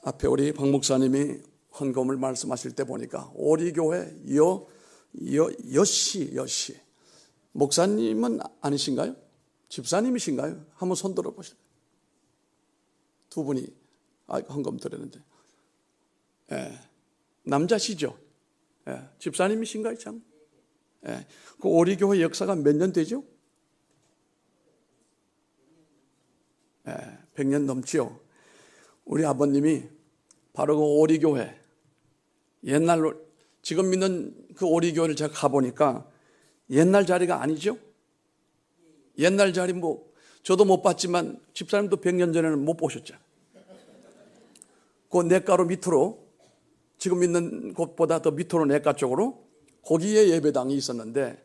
앞에 우리 박 목사님이 헌금을 말씀하실 때 보니까 오리교회 여씨 목사님은 아니신가요? 집사님이신가요? 한번 손 들어보시죠. 두 분이 헌금 드렸는데, 남자시죠? 집사님이신가요? 참. 그 오리교회 역사가 몇 년 되죠? 100년 넘지요. 우리 아버님이 바로 그 오리교회, 옛날로 지금 믿는 그 오리교회를 제가 가보니까 옛날 자리가 아니죠. 옛날 자리 저도 못 봤지만 집사님도 100년 전에는 못 보셨죠. 그 냇가로 밑으로, 지금 있는 곳보다 더 밑으로 냇가 쪽으로 거기에 예배당이 있었는데,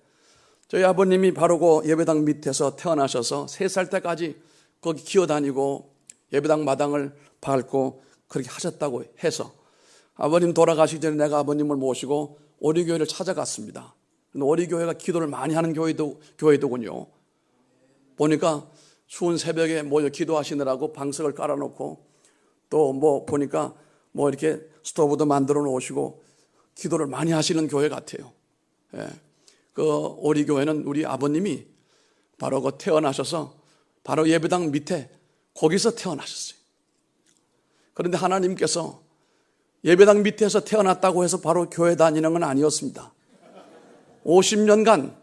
저희 아버님이 바로 그 예배당 밑에서 태어나셔서 3살 때까지 거기 기어다니고 예배당 마당을 밟고 그렇게 하셨다고 해서, 아버님 돌아가시기 전에 내가 아버님을 모시고 오리교회를 찾아갔습니다. 오리교회가 기도를 많이 하는 교회더군요. 보니까 추운 새벽에 모여 기도하시느라고 방석을 깔아놓고, 또 보니까 이렇게 스토브도 만들어 놓으시고 기도를 많이 하시는 교회 같아요. 그 오리교회는 우리 아버님이 바로 그 태어나셔서 바로 예배당 밑에 거기서 태어나셨어요. 그런데 하나님께서 예배당 밑에서 태어났다고 해서 바로 교회 다니는 건 아니었습니다. 50년간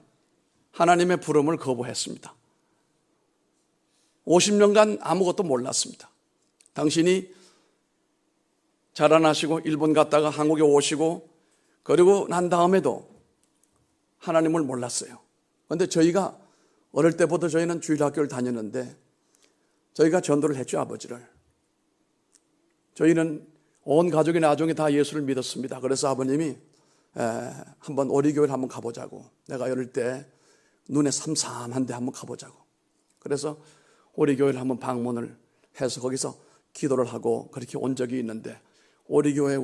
하나님의 부름을 거부했습니다. 50년간 아무것도 몰랐습니다. 당신이 자라나시고 일본 갔다가 한국에 오시고 그리고 난 다음에도 하나님을 몰랐어요. 그런데 저희가 어릴 때부터 저희는 주일학교를 다녔는데 저희가 전도를 했죠, 아버지를. 저희는 온 가족이 나중에 다 예수를 믿었습니다. 그래서 아버님이 한번 오리교회를 한번 가보자고, 내가 어릴 때 눈에 삼삼한데 한번 가보자고, 그래서 오리교회를 한번 방문을 해서 거기서 기도를 하고 그렇게 온 적이 있는데, 오리교회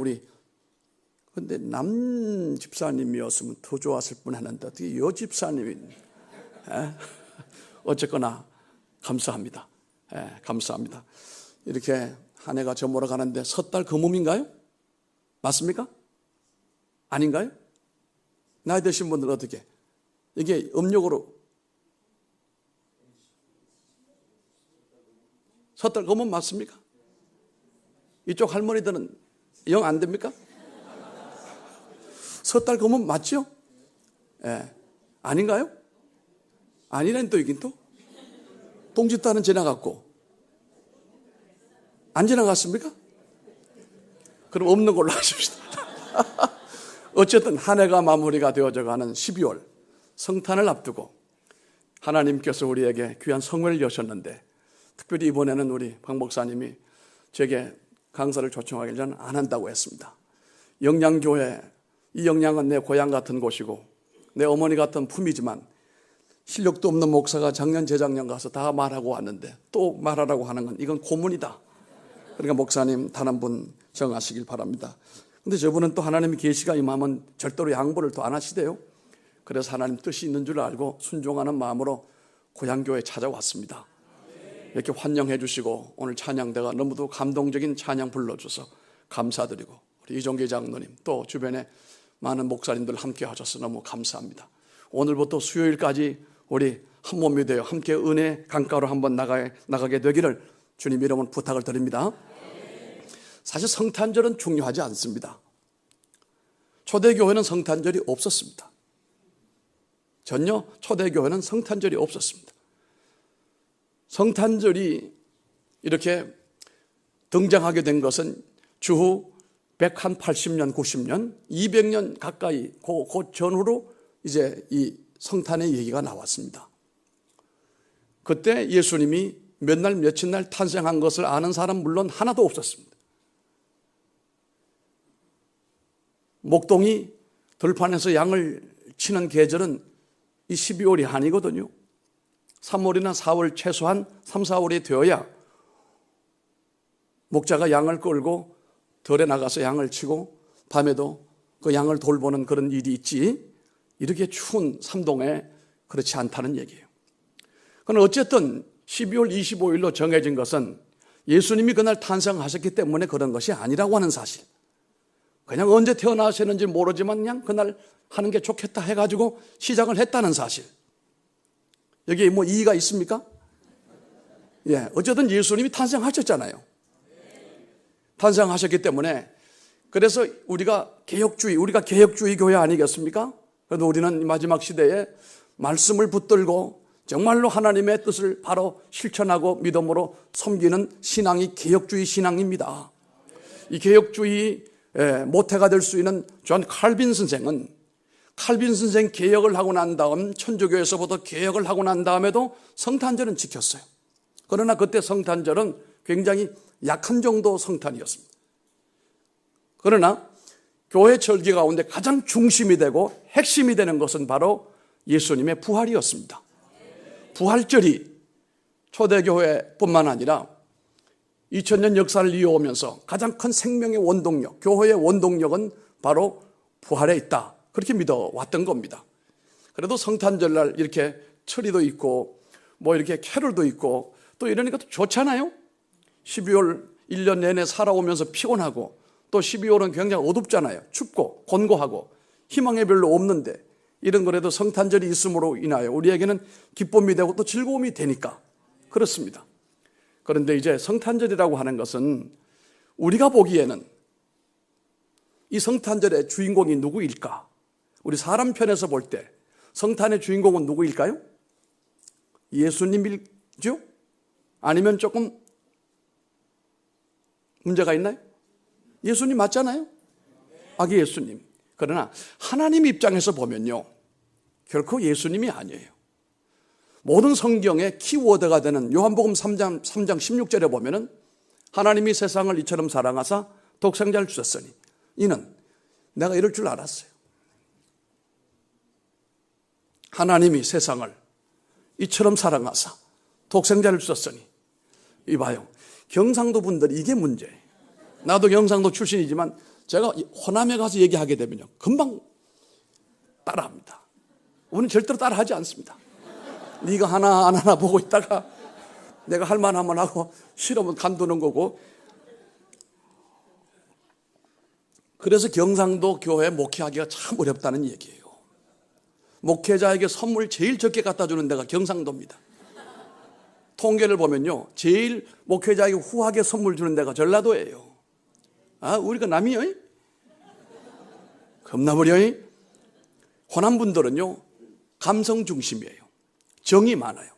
근데 남 집사님이었으면 더 좋았을 뻔했는데 어떻게 여 집사님이, 어쨌거나 감사합니다. 감사합니다. 이렇게 한 해가 저물어 가는데 섣달 금음인가요? 맞습니까? 아닌가요? 나이 드신 분들 어떻게? 이게 음력으로 섣달 금음 맞습니까? 이쪽 할머니들은 영 안 됩니까? 섣달 금음 맞죠? 아닌가요? 아니라니 또 이긴 또? 동짓달은 지나갔고. 안 지나갔습니까? 그럼 없는 걸로 하십시다. 어쨌든 한 해가 마무리가 되어져 가는 12월 성탄을 앞두고 하나님께서 우리에게 귀한 성회를 여셨는데, 특별히 이번에는 우리 박 목사님이 제게 강사를 초청하기 전 안 한다고 했습니다. 영양교회, 이 영양은 내 고향 같은 곳이고 내 어머니 같은 품이지만 실력도 없는 목사가 작년 재작년 가서 다 말하고 왔는데 또 말하라고 하는 건 이건 고문이다. 그러니까 목사님 단 한 분 정하시길 바랍니다. 근데 저분은 또 하나님의 계시가 임하면 절대로 양보를 또 안 하시대요. 그래서 하나님 뜻이 있는 줄 알고 순종하는 마음으로 고향교회에 찾아왔습니다. 이렇게 환영해 주시고 오늘 찬양대가 너무도 감동적인 찬양 불러줘서 감사드리고, 우리 이종계 장로님 또 주변에 많은 목사님들 함께 하셔서 너무 감사합니다. 오늘부터 수요일까지 우리 한 몸이 되어 함께 은혜 강가로 한번 나가게 되기를 주님 이름으로 부탁을 드립니다. 사실 성탄절은 중요하지 않습니다. 초대교회는 성탄절이 없었습니다. 전혀 초대교회는 성탄절이 없었습니다. 성탄절이 이렇게 등장하게 된 것은 주후 180년, 90년, 200년 가까이 그 전후로 이제 이 성탄의 얘기가 나왔습니다. 그때 예수님이 몇 날 며칠 날 탄생한 것을 아는 사람 물론 하나도 없었습니다. 목동이 들판에서 양을 치는 계절은 이 12월이 아니거든요. 3월이나 4월, 최소한 3, 4월이 되어야 목자가 양을 끌고 들에 나가서 양을 치고 밤에도 그 양을 돌보는 그런 일이 있지, 이렇게 추운 삼동에 그렇지 않다는 얘기예요. 그러나 어쨌든 12월 25일로 정해진 것은 예수님이 그날 탄생하셨기 때문에 그런 것이 아니라고 하는 사실. 그냥 언제 태어나셨는지 모르지만 그냥 그날 하는 게 좋겠다 해가지고 시작을 했다는 사실. 여기에 뭐 이의가 있습니까? 예, 어쨌든 예수님이 탄생하셨잖아요. 탄생하셨기 때문에 그래서 우리가 개혁주의 교회 아니겠습니까? 그래도 우리는 마지막 시대에 말씀을 붙들고 정말로 하나님의 뜻을 바로 실천하고 믿음으로 섬기는 신앙이 개혁주의 신앙입니다. 이 개혁주의 모태가 될 수 있는 존 칼빈 선생은 칼빈 선생 개혁을 하고 난 다음 천주교에서부터 개혁을 하고 난 다음에도 성탄절은 지켰어요. 그러나 그때 성탄절은 굉장히 약한 정도 성탄이었습니다. 그러나 교회 절기 가운데 가장 중심이 되고 핵심이 되는 것은 바로 예수님의 부활이었습니다. 부활절이 초대교회뿐만 아니라 2000년 역사를 이어오면서 가장 큰 생명의 원동력, 교회의 원동력은 바로 부활에 있다. 그렇게 믿어왔던 겁니다. 그래도 성탄절날 이렇게 철이도 있고 뭐 이렇게 캐롤도 있고 또 이러니까 또 좋잖아요. 12월 1년 내내 살아오면서 피곤하고 또 12월은 굉장히 어둡잖아요. 춥고 곤고하고 희망이 별로 없는데 이런 거라도 성탄절이 있음으로 인하여 우리에게는 기쁨이 되고 또 즐거움이 되니까 그렇습니다. 그런데 이제 성탄절이라고 하는 것은 우리가 보기에는 이 성탄절의 주인공이 누구일까? 우리 사람 편에서 볼 때 성탄의 주인공은 누구일까요? 예수님이죠? 아니면 조금 문제가 있나요? 예수님 맞잖아요? 아기 예수님. 그러나 하나님 입장에서 보면요, 결코 예수님이 아니에요. 모든 성경의 키워드가 되는 요한복음 3장 16절에 보면은 하나님이 세상을 이처럼 사랑하사 독생자를 주셨으니 이는 내가 이럴 줄 알았어요. 하나님이 세상을 이처럼 사랑하사 독생자를 주셨으니. 이봐요, 경상도 분들이 이게 문제예요. 나도 경상도 출신이지만 제가 호남에 가서 얘기하게 되면요 금방 따라합니다. 우리는 절대로 따라하지 않습니다. 네가 하나하나 보고 있다가 내가 할 만하면 하고 싫으면 간두는 거고. 그래서 경상도 교회 목회하기가 참 어렵다는 얘기예요. 목회자에게 선물 제일 적게 갖다 주는 데가 경상도입니다. 통계를 보면요 제일 목회자에게 후하게 선물 주는 데가 전라도예요. 아, 우리가 남이요? 겁나버려. 호남 분들은요 감성 중심이에요. 정이 많아요.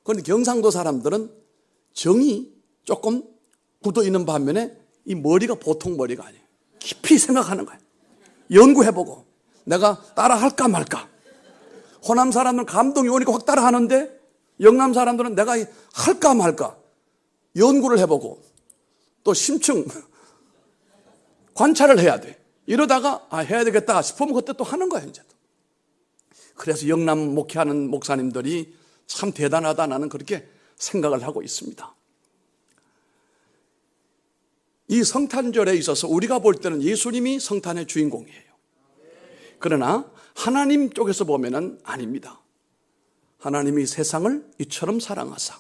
그런데 경상도 사람들은 정이 조금 굳어 있는 반면에 이 머리가 보통 머리가 아니에요. 깊이 생각하는 거예요. 연구해보고 내가 따라 할까 말까. 호남 사람들은 감동이 오니까 확 따라 하는데 영남 사람들은 내가 할까 말까 연구를 해보고 또 심층 관찰을 해야 돼. 이러다가 해야 되겠다 싶으면 그때 또 하는 거야 이제. 그래서 영남 목회하는 목사님들이 참 대단하다 나는 그렇게 생각을 하고 있습니다. 이 성탄절에 있어서 우리가 볼 때는 예수님이 성탄의 주인공이에요. 그러나 하나님 쪽에서 보면은 아닙니다. 하나님이 세상을 이처럼 사랑하사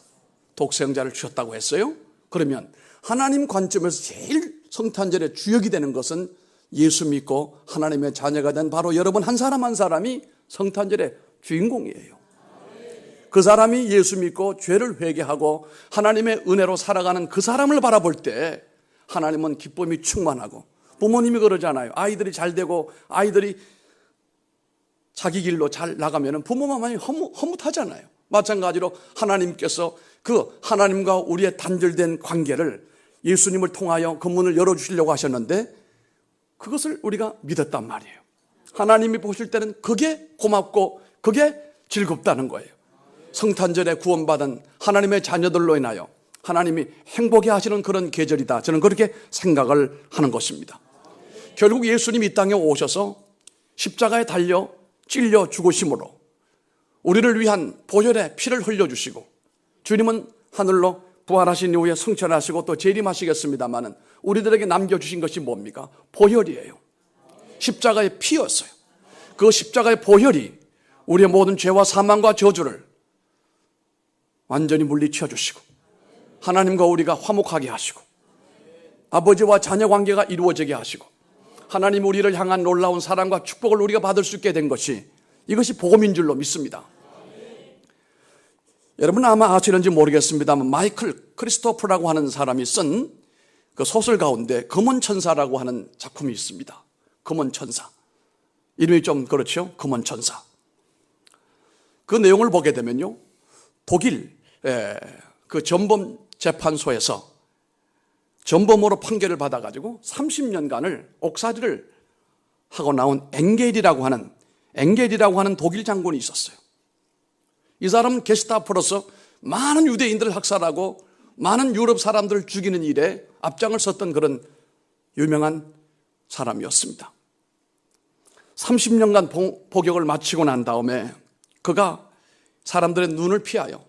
독생자를 주셨다고 했어요. 그러면 하나님 관점에서 제일 성탄절의 주역이 되는 것은 예수 믿고 하나님의 자녀가 된 바로 여러분 한 사람 한 사람이 성탄절의 주인공이에요. 그 사람이 예수 믿고 죄를 회개하고 하나님의 은혜로 살아가는 그 사람을 바라볼 때 하나님은 기쁨이 충만하고, 부모님이 그러잖아요. 아이들이 잘 되고 아이들이 자기 길로 잘 나가면 부모만 많이 허무하잖아요. 마찬가지로 하나님께서 그 하나님과 우리의 단절된 관계를 예수님을 통하여 그 문을 열어주시려고 하셨는데 그것을 우리가 믿었단 말이에요. 하나님이 보실 때는 그게 고맙고 그게 즐겁다는 거예요. 성탄절에 구원받은 하나님의 자녀들로 인하여 하나님이 행복해 하시는 그런 계절이다. 저는 그렇게 생각을 하는 것입니다. 결국 예수님이 이 땅에 오셔서 십자가에 달려 찔려 죽으심으로 우리를 위한 보혈의 피를 흘려주시고, 주님은 하늘로 부활하신 이후에 승천하시고 또 재림하시겠습니다마는 우리들에게 남겨주신 것이 뭡니까? 보혈이에요. 십자가의 피였어요. 그 십자가의 보혈이 우리의 모든 죄와 사망과 저주를 완전히 물리쳐 주시고 하나님과 우리가 화목하게 하시고 아버지와 자녀 관계가 이루어지게 하시고 하나님 우리를 향한 놀라운 사랑과 축복을 우리가 받을 수 있게 된 것이 이것이 복음인 줄로 믿습니다. 여러분 아마 아시는지 모르겠습니다만 마이클 크리스토프라고 하는 사람이 쓴 그 소설 가운데 검은 천사라고 하는 작품이 있습니다. 검은 천사. 이름이 좀 그렇죠? 검은 천사. 그 내용을 보게 되면요, 독일 그 전범 재판소에서 전범으로 판결을 받아가지고 30년간을 옥살이를 하고 나온 엥겔이라고 하는 독일 장군이 있었어요. 이 사람은 게스타포로서 많은 유대인들을 학살하고 많은 유럽 사람들을 죽이는 일에 앞장을 섰던 그런 유명한 사람이었습니다. 30년간 복역을 마치고 난 다음에 그가 사람들의 눈을 피하여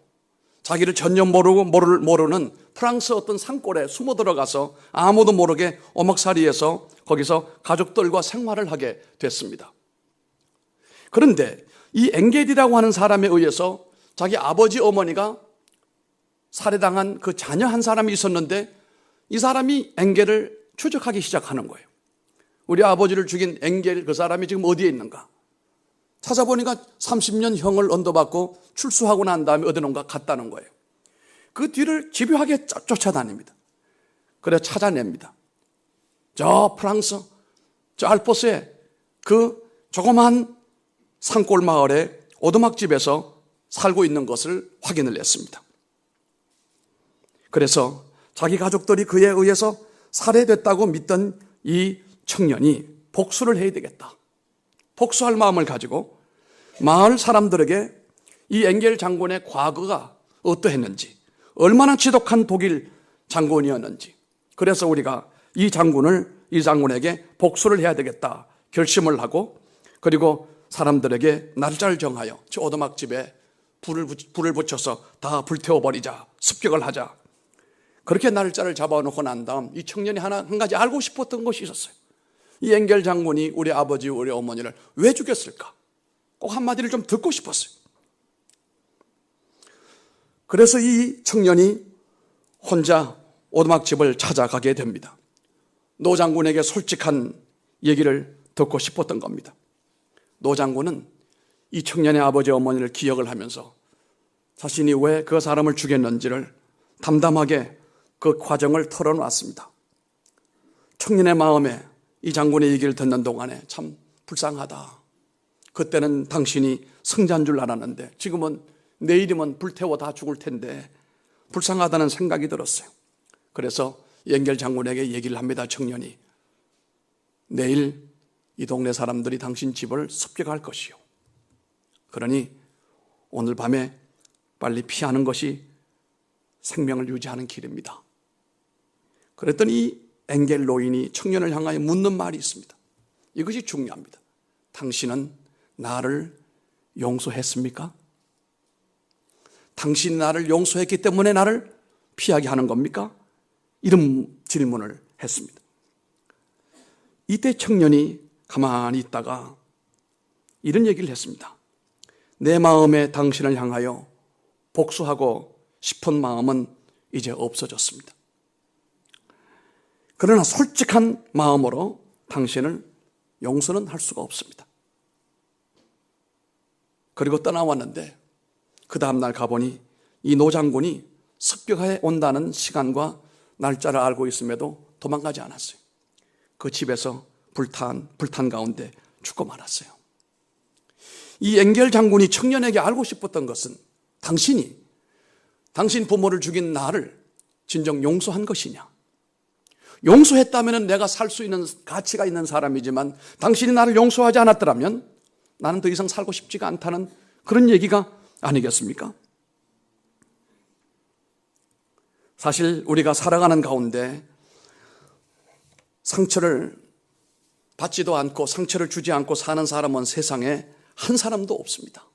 자기를 전혀 모르는 프랑스 어떤 산골에 숨어 들어가서 아무도 모르게 오목살이해서 거기서 가족들과 생활을 하게 됐습니다. 그런데 이 엥겔이라고 하는 사람에 의해서 자기 아버지 어머니가 살해당한 그 자녀 한 사람이 있었는데 이 사람이 엥겔을 추적하기 시작하는 거예요. 우리 아버지를 죽인 엥겔 그 사람이 지금 어디에 있는가? 찾아보니까 30년 형을 언도받고 출소하고 난 다음에 어디론가 갔다는 거예요. 그 뒤를 집요하게 쫓아다닙니다. 그래 찾아냅니다. 저 프랑스, 저 알프스의 그 조그마한 산골 마을에 오두막집에서 살고 있는 것을 확인을 했습니다. 그래서 자기 가족들이 그에 의해서 살해됐다고 믿던 이 청년이 복수를 해야 되겠다. 복수할 마음을 가지고 마을 사람들에게 이 엥겔 장군의 과거가 어떠했는지, 얼마나 지독한 독일 장군이었는지, 그래서 우리가 이 장군에게 복수를 해야 되겠다 결심을 하고, 그리고 사람들에게 날짜를 정하여 저 오두막집에 불을 붙여서 다 불태워버리자, 습격을 하자. 그렇게 날짜를 잡아놓고 난 다음 이 청년이 한 가지 알고 싶었던 것이 있었어요. 이 엥겔 장군이 우리 아버지, 우리 어머니를 왜 죽였을까? 꼭 한마디를 좀 듣고 싶었어요. 그래서 이 청년이 혼자 오두막집을 찾아가게 됩니다. 노 장군에게 솔직한 얘기를 듣고 싶었던 겁니다. 노 장군은 이 청년의 아버지, 어머니를 기억을 하면서 자신이 왜 그 사람을 죽였는지를 담담하게 그 과정을 털어놨습니다. 청년의 마음에 이 장군의 얘기를 듣는 동안에 참 불쌍하다. 그때는 당신이 승자인 줄 알았는데 지금은 내일이면 불태워 다 죽을 텐데 불쌍하다는 생각이 들었어요. 그래서 엥겔 장군에게 얘기를 합니다. 청년이 내일 이 동네 사람들이 당신 집을 습격할 것이요. 그러니 오늘 밤에 빨리 피하는 것이 생명을 유지하는 길입니다. 그랬더니 이 엥겔 노인이 청년을 향하여 묻는 말이 있습니다. 이것이 중요합니다. 당신은 나를 용서했습니까? 당신이 나를 용서했기 때문에 나를 피하게 하는 겁니까? 이런 질문을 했습니다. 이때 청년이 가만히 있다가 이런 얘기를 했습니다. 내 마음에 당신을 향하여 복수하고 싶은 마음은 이제 없어졌습니다. 그러나 솔직한 마음으로 당신을 용서는 할 수가 없습니다. 그리고 떠나왔는데 그 다음날 가보니 이 노장군이 습격해 온다는 시간과 날짜를 알고 있음에도 도망가지 않았어요. 그 집에서 불탄 가운데 죽고 말았어요. 이 엥겔 장군이 청년에게 알고 싶었던 것은 당신 부모를 죽인 나를 진정 용서한 것이냐? 용서했다면 내가 살 수 있는 가치가 있는 사람이지만 당신이 나를 용서하지 않았더라면 나는 더 이상 살고 싶지가 않다는 그런 얘기가 아니겠습니까? 사실 우리가 살아가는 가운데 상처를 받지도 않고 상처를 주지 않고 사는 사람은 세상에 한 사람도 없습니다.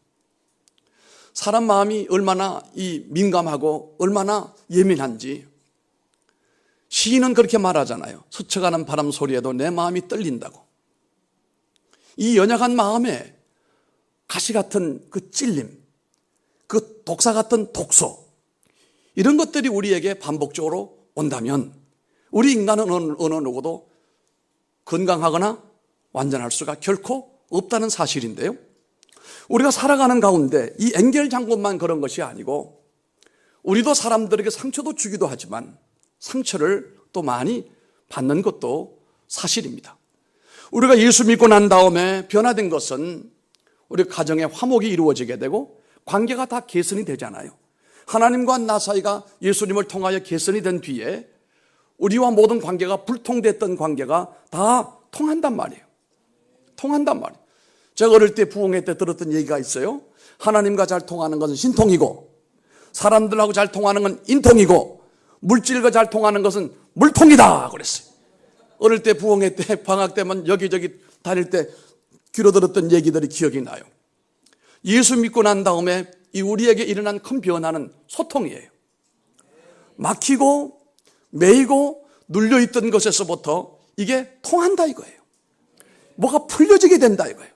사람 마음이 얼마나 민감하고 얼마나 예민한지 시인은 그렇게 말하잖아요. 스쳐가는 바람 소리에도 내 마음이 떨린다고. 이 연약한 마음에 가시 같은 그 찔림, 그 독사 같은 독소, 이런 것들이 우리에게 반복적으로 온다면 우리 인간은 어느 누구도 건강하거나 완전할 수가 결코 없다는 사실인데요. 우리가 살아가는 가운데 이 엔겔장군만 그런 것이 아니고 우리도 사람들에게 상처도 주기도 하지만 상처를 또 많이 받는 것도 사실입니다. 우리가 예수 믿고 난 다음에 변화된 것은 우리 가정에 화목이 이루어지게 되고 관계가 다 개선이 되잖아요. 하나님과 나 사이가 예수님을 통하여 개선이 된 뒤에 우리와 모든 관계가 불통됐던 관계가 다 통한단 말이에요. 통한단 말이에요. 제가 어릴 때 부흥회 때 들었던 얘기가 있어요. 하나님과 잘 통하는 것은 신통이고 사람들하고 잘 통하는 건 인통이고 물질과 잘 통하는 것은 물통이다 그랬어요. 어릴 때 부흥회 때 방학 때만 여기저기 다닐 때 귀로 들었던 얘기들이 기억이 나요. 예수 믿고 난 다음에 이 우리에게 일어난 큰 변화는 소통이에요. 막히고 매이고 눌려있던 것에서부터 이게 통한다 이거예요. 뭐가 풀려지게 된다 이거예요.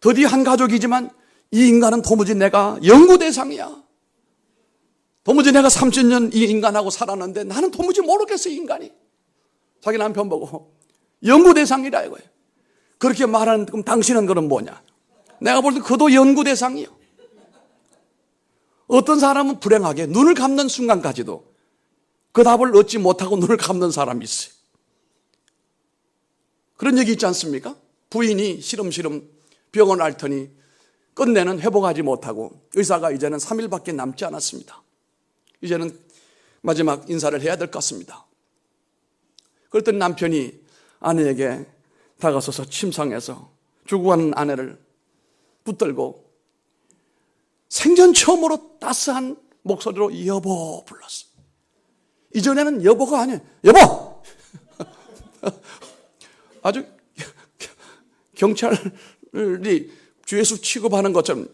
드디어 한 가족이지만 이 인간은 도무지 내가 연구 대상이야. 도무지 내가 30년 이 인간하고 살았는데 나는 도무지 모르겠어 이 인간이. 자기 남편 보고 연구 대상이라 이거예요. 그렇게 말하는 그럼 당신은 그럼 뭐냐? 내가 볼 때 그도 연구 대상이요. 어떤 사람은 불행하게 눈을 감는 순간까지도 그 답을 얻지 못하고 눈을 감는 사람이 있어요. 그런 얘기 있지 않습니까? 부인이 시름시름 병원 앓더니 끝내는 회복하지 못하고 의사가 이제는 3일밖에 남지 않았습니다. 이제는 마지막 인사를 해야 될 것 같습니다. 그랬더니 남편이 아내에게 다가서서 침상에서 죽어가는 아내를 붙들고 생전 처음으로 따스한 목소리로 여보 불렀어. 이전에는 여보가 아니에요. 여보! 아주 경찰이 주예수 취급하는 것처럼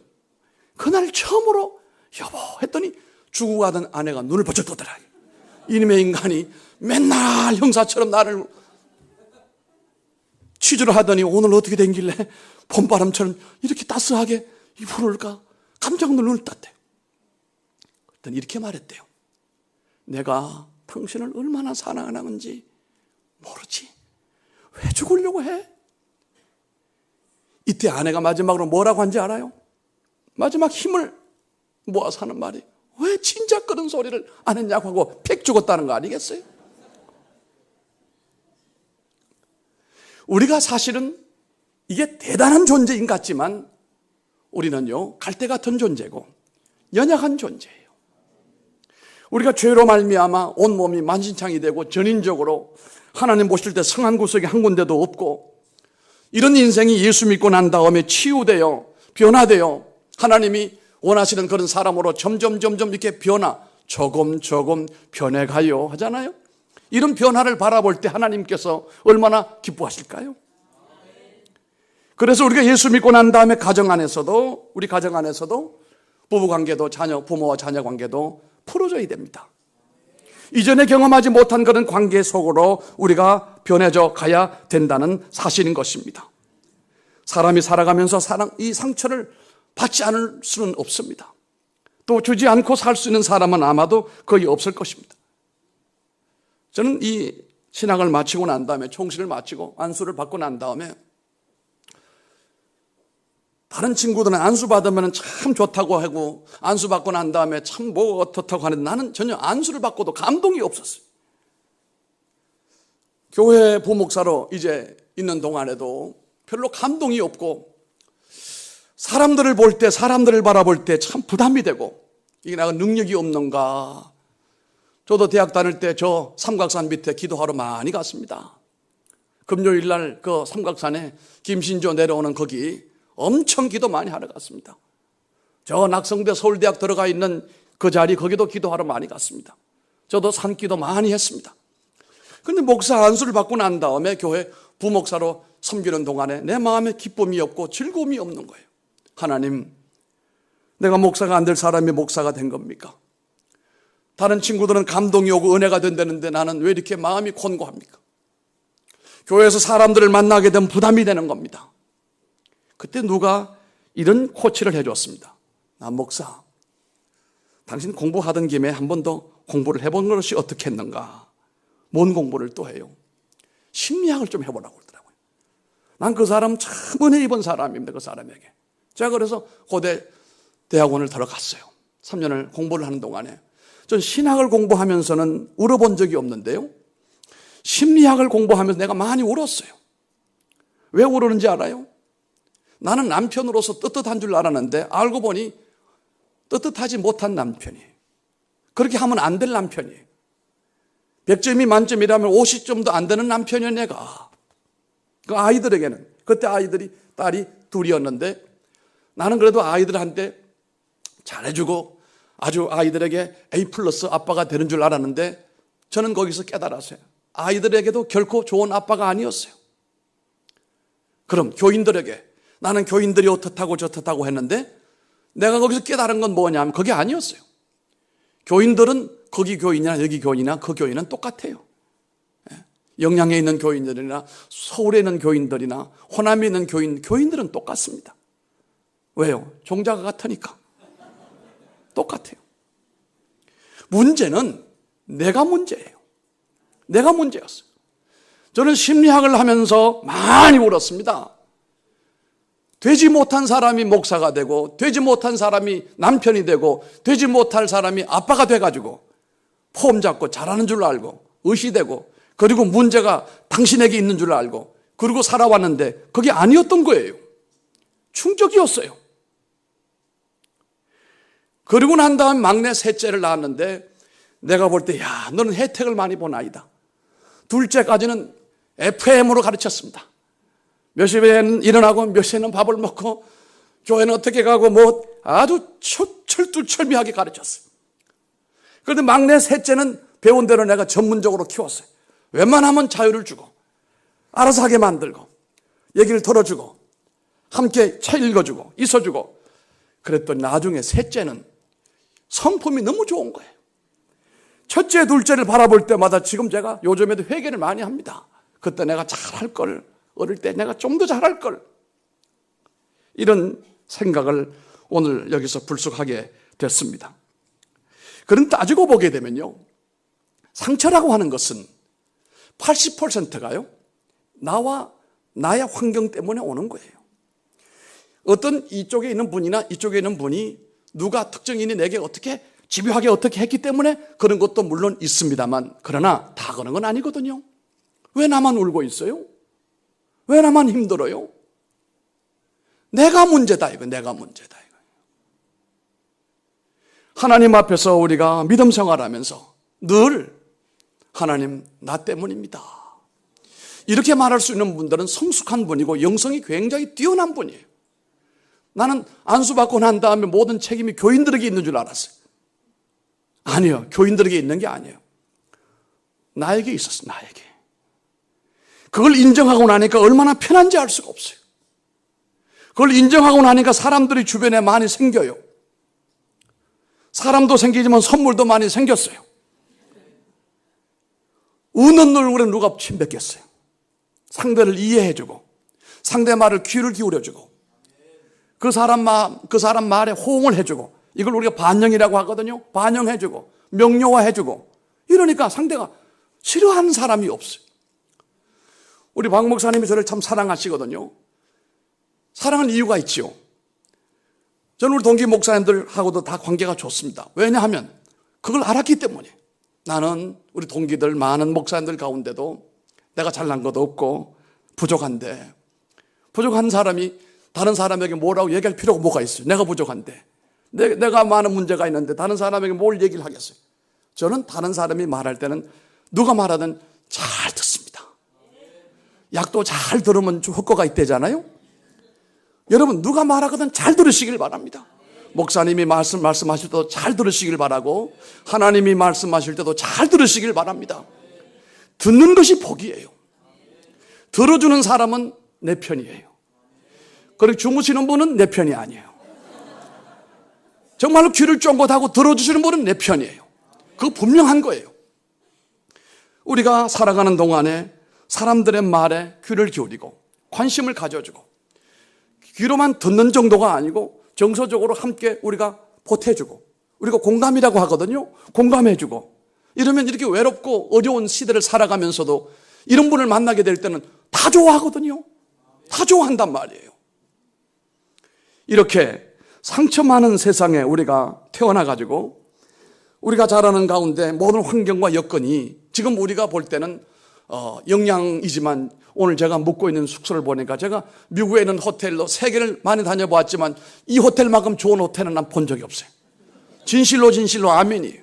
그날 처음으로 여보 했더니 죽어가던 아내가 눈을 번쩍 뜨더라. 이놈의 인간이 맨날 형사처럼 나를 취조를 하더니 오늘 어떻게 된길래 봄바람처럼 이렇게 따스하게 부를까 깜짝 눈을 떴대요. 그랬더니 이렇게 말했대요. 내가 당신을 얼마나 사랑하는지 모르지. 왜 죽으려고 해? 이때 아내가 마지막으로 뭐라고 한지 알아요? 마지막 힘을 모아서 하는 말이 왜 진작 그런 소리를 안 했냐고 하고 팩 죽었다는 거 아니겠어요? 우리가 사실은 이게 대단한 존재인 것 같지만 우리는요 갈대 같은 존재고 연약한 존재예요. 우리가 죄로 말미암아 온몸이 만신창이 되고 전인적으로 하나님 보실 때 성한 구석이 한 군데도 없고 이런 인생이 예수 믿고 난 다음에 치유되어 변화되어 하나님이 원하시는 그런 사람으로 점점 이렇게 조금 변해가요 하잖아요. 이런 변화를 바라볼 때 하나님께서 얼마나 기뻐하실까요? 그래서 우리가 예수 믿고 난 다음에 우리 가정 안에서도 부부관계도 부모와 자녀 관계도 풀어져야 됩니다. 이전에 경험하지 못한 그런 관계 속으로 우리가 변해져 가야 된다는 사실인 것입니다. 사람이 살아가면서 이 상처를 받지 않을 수는 없습니다. 또 주지 않고 살 수 있는 사람은 아마도 거의 없을 것입니다. 저는 이 신학을 마치고 난 다음에 총신을 마치고 안수를 받고 난 다음에 다른 친구들은 안수 받으면 참 좋다고 하고 안수 받고 난 다음에 참 뭐 어떻다고 하는데 나는 전혀 안수를 받고도 감동이 없었어요. 교회 부목사로 이제 있는 동안에도 별로 감동이 없고 사람들을 볼 때 사람들을 바라볼 때 참 부담이 되고 이게 내가 능력이 없는가. 저도 대학 다닐 때 저 삼각산 밑에 기도하러 많이 갔습니다. 금요일 날 그 삼각산에 김신조 내려오는 거기 엄청 기도 많이 하러 갔습니다. 저 낙성대 서울대학 들어가 있는 그 자리 거기도 기도하러 많이 갔습니다. 저도 산기도 많이 했습니다. 그런데 목사 안수를 받고 난 다음에 교회 부목사로 섬기는 동안에 내 마음에 기쁨이 없고 즐거움이 없는 거예요. 하나님, 내가 목사가 안 될 사람이 목사가 된 겁니까? 다른 친구들은 감동이 오고 은혜가 된다는데 나는 왜 이렇게 마음이 곤고합니까? 교회에서 사람들을 만나게 되면 부담이 되는 겁니다. 그때 누가 이런 코치를 해줬습니다. 나 목사, 당신 공부하던 김에 한 번 더 공부를 해본 것이 어떻겠는가. 뭔 공부를 또 해요? 심리학을 좀 해보라고 그러더라고요. 난 그 사람 참 은혜 입은 사람입니다. 그 사람에게. 제가 그래서 고대 대학원을 들어갔어요. 3년을 공부를 하는 동안에. 전 신학을 공부하면서는 울어본 적이 없는데요. 심리학을 공부하면서 내가 많이 울었어요. 왜 울었는지 알아요? 나는 남편으로서 떳떳한 줄 알았는데 알고 보니 떳떳하지 못한 남편이에요. 그렇게 하면 안 될 남편이에요. 100점이 만점이라면 50점도 안 되는 남편이에요, 내가. 그 아이들에게는. 그때 딸이 둘이었는데 나는 그래도 아이들한테 잘해주고 아주 아이들에게 A+ 아빠가 되는 줄 알았는데 저는 거기서 깨달았어요. 아이들에게도 결코 좋은 아빠가 아니었어요. 그럼 교인들에게 나는 교인들이 어떻다고 저렇다고 했는데 내가 거기서 깨달은 건 뭐냐면 그게 아니었어요. 교인들은 거기 교인이나 여기 교인이나 그 교인은 똑같아요. 영양에 있는 교인들이나 서울에 있는 교인들이나 호남에 있는 교인들은 똑같습니다. 왜요? 종자가 같으니까. 똑같아요. 문제는 내가 문제예요. 내가 문제였어요. 저는 심리학을 하면서 많이 울었습니다. 되지 못한 사람이 목사가 되고 되지 못한 사람이 남편이 되고 되지 못할 사람이 아빠가 돼가지고 폼 잡고 잘하는 줄 알고 의시되고 그리고 문제가 당신에게 있는 줄 알고 그리고 살아왔는데 그게 아니었던 거예요. 충격이었어요. 그리고 난 다음 막내 셋째를 낳았는데 내가 볼 때 야, 너는 혜택을 많이 본 아이다. 둘째까지는 FM으로 가르쳤습니다. 몇 시에는 일어나고 몇 시에는 밥을 먹고 교회는 어떻게 가고 뭐 아주 철두철미하게 가르쳤어요. 그런데 막내 셋째는 배운 대로 내가 전문적으로 키웠어요. 웬만하면 자유를 주고 알아서 하게 만들고 얘기를 들어주고 함께 책 읽어주고 있어주고 그랬더니 나중에 셋째는 성품이 너무 좋은 거예요. 첫째, 둘째를 바라볼 때마다 지금 제가 요즘에도 회개를 많이 합니다. 그때 내가 잘할 걸, 어릴 때 내가 좀 더 잘할 걸. 이런 생각을 오늘 여기서 불쑥하게 됐습니다. 그런 따지고 보게 되면요. 상처라고 하는 것은 80%가요. 나와 나의 환경 때문에 오는 거예요. 어떤 이쪽에 있는 분이나 이쪽에 있는 분이 누가 특정인이 내게 어떻게 집요하게 어떻게 했기 때문에 그런 것도 물론 있습니다만 그러나 다 그런 건 아니거든요. 왜 나만 울고 있어요? 왜 나만 힘들어요? 내가 문제다 이거 내가 문제다 이거. 하나님 앞에서 우리가 믿음 생활하면서 늘 하나님 나 때문입니다. 이렇게 말할 수 있는 분들은 성숙한 분이고 영성이 굉장히 뛰어난 분이에요. 나는 안수받고 난 다음에 모든 책임이 교인들에게 있는 줄 알았어요. 아니요. 교인들에게 있는 게 아니에요. 나에게 있었어요. 나에게. 그걸 인정하고 나니까 얼마나 편한지 알 수가 없어요. 그걸 인정하고 나니까 사람들이 주변에 많이 생겨요. 사람도 생기지만 선물도 많이 생겼어요. 우는 얼굴에 누가 침뱉겠어요. 상대를 이해해주고 상대 말을 귀를 기울여주고 그 사람 말에 호응을 해주고 이걸 우리가 반영이라고 하거든요. 반영해주고 명료화해주고 이러니까 상대가 싫어하는 사람이 없어요. 우리 박 목사님이 저를 참 사랑하시거든요. 사랑하는 이유가 있지요. 저는 우리 동기 목사님들하고도 다 관계가 좋습니다. 왜냐하면 그걸 알았기 때문에 나는 우리 동기들 많은 목사님들 가운데도 내가 잘난 것도 없고 부족한데 부족한 사람이 다른 사람에게 뭐라고 얘기할 필요가 뭐가 있어요. 내가 부족한데 내가 많은 문제가 있는데 다른 사람에게 뭘 얘기를 하겠어요. 저는 다른 사람이 말할 때는 누가 말하든 잘 듣습니다. 약도 잘 들으면 효과가 있대잖아요. 여러분 누가 말하거든 잘 들으시길 바랍니다. 목사님이 말씀하실 때도 잘 들으시길 바라고 하나님이 말씀하실 때도 잘 들으시길 바랍니다. 듣는 것이 복이에요. 들어주는 사람은 내 편이에요. 그리고 주무시는 분은 내 편이 아니에요. 정말로 귀를 쫑긋하고 들어주시는 분은 내 편이에요. 그거 분명한 거예요. 우리가 살아가는 동안에 사람들의 말에 귀를 기울이고 관심을 가져주고 귀로만 듣는 정도가 아니고 정서적으로 함께 우리가 보태주고 우리가 공감이라고 하거든요. 공감해주고. 이러면 이렇게 외롭고 어려운 시대를 살아가면서도 이런 분을 만나게 될 때는 다 좋아하거든요. 다 좋아한단 말이에요. 이렇게 상처 많은 세상에 우리가 태어나가지고 우리가 자라는 가운데 모든 환경과 여건이 지금 우리가 볼 때는 영양이지만 오늘 제가 묵고 있는 숙소를 보니까 제가 미국에 있는 호텔로 3개를 많이 다녀보았지만 이 호텔만큼 좋은 호텔은 난 본 적이 없어요. 진실로 아멘이에요.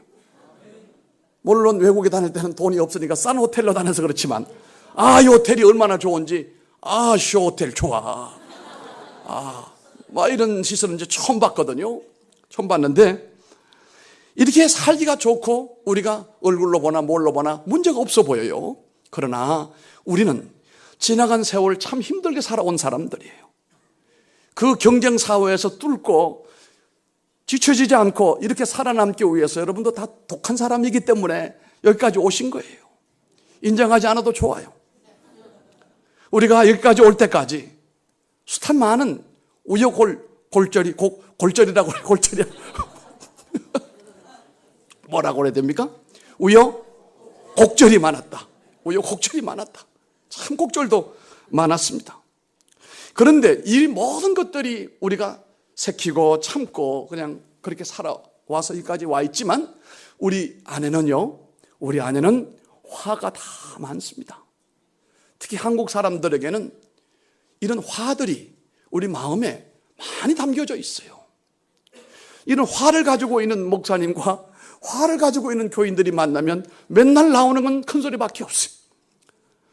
물론 외국에 다닐 때는 돈이 없으니까 싼 호텔로 다녀서 그렇지만 이 호텔이 얼마나 좋은지 쇼호텔 좋아. 막 이런 시설은 이제 처음 봤거든요. 처음 봤는데 이렇게 살기가 좋고 우리가 얼굴로 보나 뭘로 보나 문제가 없어 보여요. 그러나 우리는 지나간 세월 참 힘들게 살아온 사람들이에요. 그 경쟁 사회에서 뚫고 지쳐지지 않고 이렇게 살아남기 위해서 여러분도 다 독한 사람이기 때문에 여기까지 오신 거예요. 인정하지 않아도 좋아요. 우리가 여기까지 올 때까지 숱한 많은 골절이라고 해요. 골절이야. 뭐라고 그래야 됩니까? 우여곡절이 많았다. 우여곡절이 많았다. 참 곡절도 많았습니다. 그런데 이 모든 것들이 우리가 새키고 참고 그냥 그렇게 살아와서 여기까지 와 있지만 우리 안에는 화가 다 많습니다. 특히 한국 사람들에게는 이런 화들이 우리 마음에 많이 담겨져 있어요. 이런 화를 가지고 있는 목사님과 화를 가지고 있는 교인들이 만나면 맨날 나오는 건 큰 소리밖에 없어요.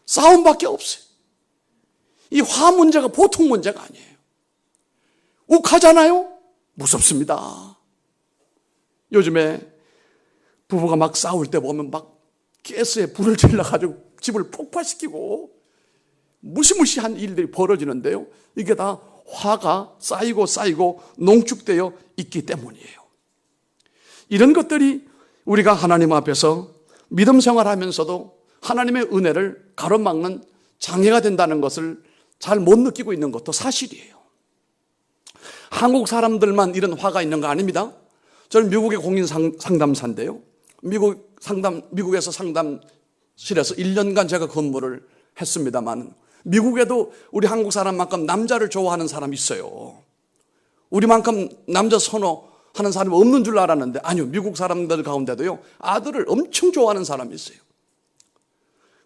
싸움밖에 없어요. 이 화 문제가 보통 문제가 아니에요. 욱하잖아요? 무섭습니다. 요즘에 부부가 막 싸울 때 보면 막 가스에 불을 질러가지고 집을 폭파시키고 무시무시한 일들이 벌어지는데요. 이게 다 화가 쌓이고 농축되어 있기 때문이에요. 이런 것들이 우리가 하나님 앞에서 믿음 생활하면서도 하나님의 은혜를 가로막는 장애가 된다는 것을 잘 못 느끼고 있는 것도 사실이에요. 한국 사람들만 이런 화가 있는 거 아닙니다. 저는 미국의 공인 상담사인데요. 미국에서 상담실에서 1년간 제가 근무를 했습니다만 미국에도 우리 한국 사람만큼 남자를 좋아하는 사람이 있어요. 우리만큼 남자 선호하는 사람이 없는 줄 알았는데 아니요. 미국 사람들 가운데도요. 아들을 엄청 좋아하는 사람이 있어요.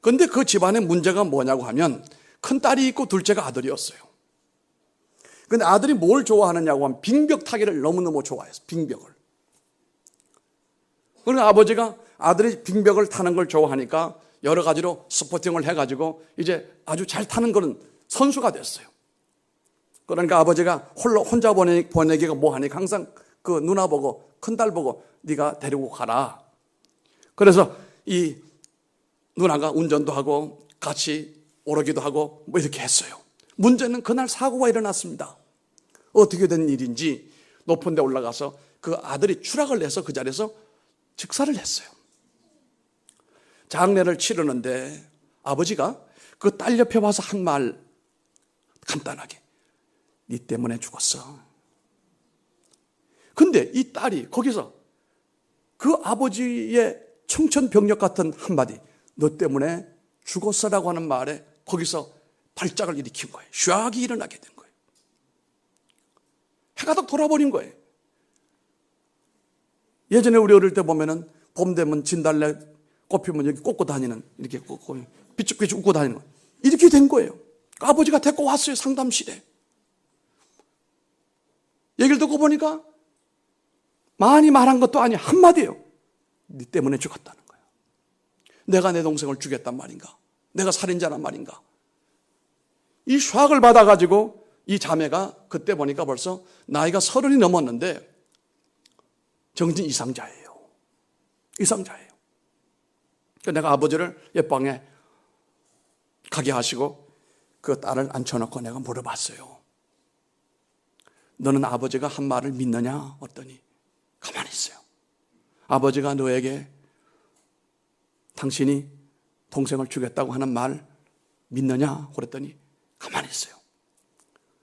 그런데 그 집안의 문제가 뭐냐고 하면 큰딸이 있고 둘째가 아들이었어요. 그런데 아들이 뭘 좋아하느냐고 하면 빙벽 타기를 너무너무 좋아해서 빙벽을. 그러니까 아버지가 아들이 빙벽을 타는 걸 좋아하니까 여러 가지로 스포팅을 해가지고 이제 아주 잘 타는 거는 선수가 됐어요. 그러니까 아버지가 혼자 보내기가 뭐하니까 항상 그 누나 보고 큰딸 보고 네가 데리고 가라. 그래서 이 누나가 운전도 하고 같이 오르기도 하고 뭐 이렇게 했어요. 문제는 그날 사고가 일어났습니다. 어떻게 된 일인지 높은 데 올라가서 그 아들이 추락을 해서 그 자리에서 즉사를 했어요. 장례를 치르는데 아버지가 그 딸 옆에 와서 한 말 간단하게 네 때문에 죽었어. 근데 이 딸이 거기서 그 아버지의 청천벽력 같은 한마디 너 때문에 죽었어라고 하는 말에 거기서 발작을 일으킨 거예요. 슈악이 일어나게 된 거예요. 해가 딱 돌아버린 거예요. 예전에 우리 어릴 때 보면은 봄 되면 진달래 꽃 피면 여기 꽂고 다니는 이렇게 꽂고 비쭉비쭉 웃고 다니는 거예요. 이렇게 된 거예요. 아버지가 데리고 왔어요. 상담실에. 얘기를 듣고 보니까 많이 말한 것도 아니야. 한마디예요. 네 때문에 죽었다는 거예요. 내가 내 동생을 죽였단 말인가? 내가 살인자란 말인가? 이 슈악을 받아가지고 이 자매가 그때 보니까 벌써 나이가 30이 넘었는데 정신 이상자예요. 이상자예요. 내가 아버지를 옆방에 가게 하시고 그 딸을 앉혀놓고 내가 물어봤어요. 너는 아버지가 한 말을 믿느냐? 했더니 가만히 있어요. 아버지가 너에게 당신이 동생을 죽였다고 하는 말 믿느냐? 그랬더니 가만히 있어요.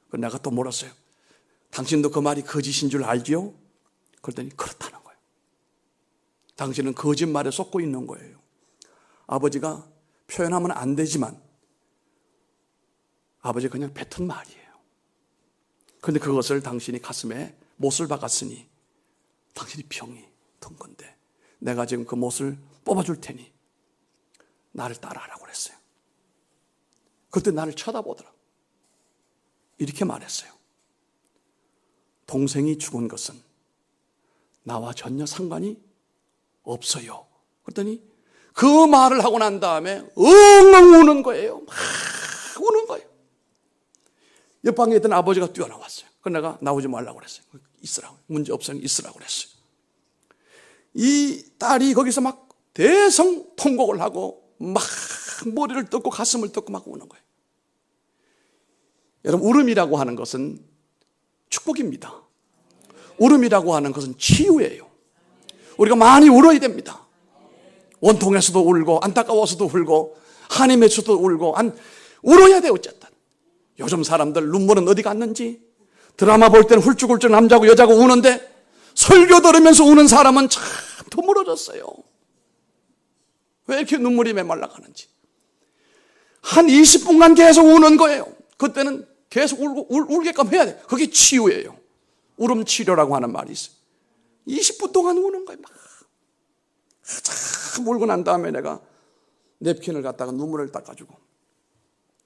그래서 내가 또 물었어요. 당신도 그 말이 거짓인 줄 알지요? 그랬더니 그렇다는 거예요. 당신은 거짓말에 속고 있는 거예요. 아버지가 표현하면 안 되지만 아버지가 그냥 뱉은 말이에요. 그런데 그것을 당신이 못을 못을 박았으니 당신이 병이 든 건데 내가 지금 그 못을 뽑아줄 테니 나를 따라하라고 그랬어요. 그때 나를 쳐다보더라. 이렇게 말했어요. 동생이 죽은 것은 나와 전혀 상관이 없어요. 그랬더니 그 말을 하고 난 다음에 엉엉 우는 거예요. 막 우는 거예요. 옆방에 있던 아버지가 뛰어나왔어요. 그래서 내가 나오지 말라고 그랬어요. 있으라고. 문제 없으니 있으라고 그랬어요. 이 딸이 거기서 막 대성통곡을 하고 막 머리를 뜯고 가슴을 뜯고 막 우는 거예요. 여러분, 울음이라고 하는 것은 축복입니다. 울음이라고 하는 것은 치유예요. 우리가 많이 울어야 됩니다. 원통에서도 울고 안타까워서도 울고 한이 맺혀도 울고 울어야 돼요. 어쨌든 요즘 사람들 눈물은 어디 갔는지 드라마 볼 때는 훌쩍훌쩍 남자고 여자고 우는데 설교 들으면서 우는 사람은 참 드물어졌어요. 왜 이렇게 눈물이 메말라 가는지. 한 20분간 계속 우는 거예요. 그때는 계속 울게끔 해야 돼. 그게 치유예요. 울음 치료라고 하는 말이 있어요. 20분 동안 우는 거예요. 막 참 울고 난 다음에 내가 냅킨을 갖다가 눈물을 닦아주고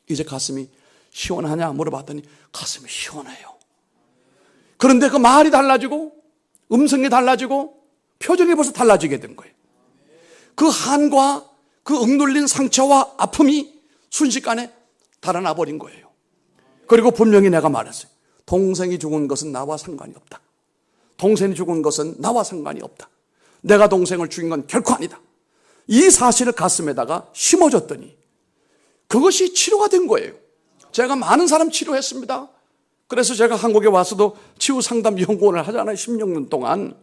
이제 가슴이 시원하냐 물어봤더니 가슴이 시원해요. 그런데 그 말이 달라지고 음성이 달라지고 표정이 벌써 달라지게 된 거예요. 그 한과 그 억눌린 상처와 아픔이 순식간에 달아나 버린 거예요. 그리고 분명히 내가 말했어요. 동생이 죽은 것은 나와 상관이 없다. 동생이 죽은 것은 나와 상관이 없다. 내가 동생을 죽인 건 결코 아니다. 이 사실을 가슴에다가 심어줬더니 그것이 치료가 된 거예요. 제가 많은 사람 치료했습니다. 그래서 제가 한국에 와서도 치유상담연구원을 하잖아요. 16년 동안.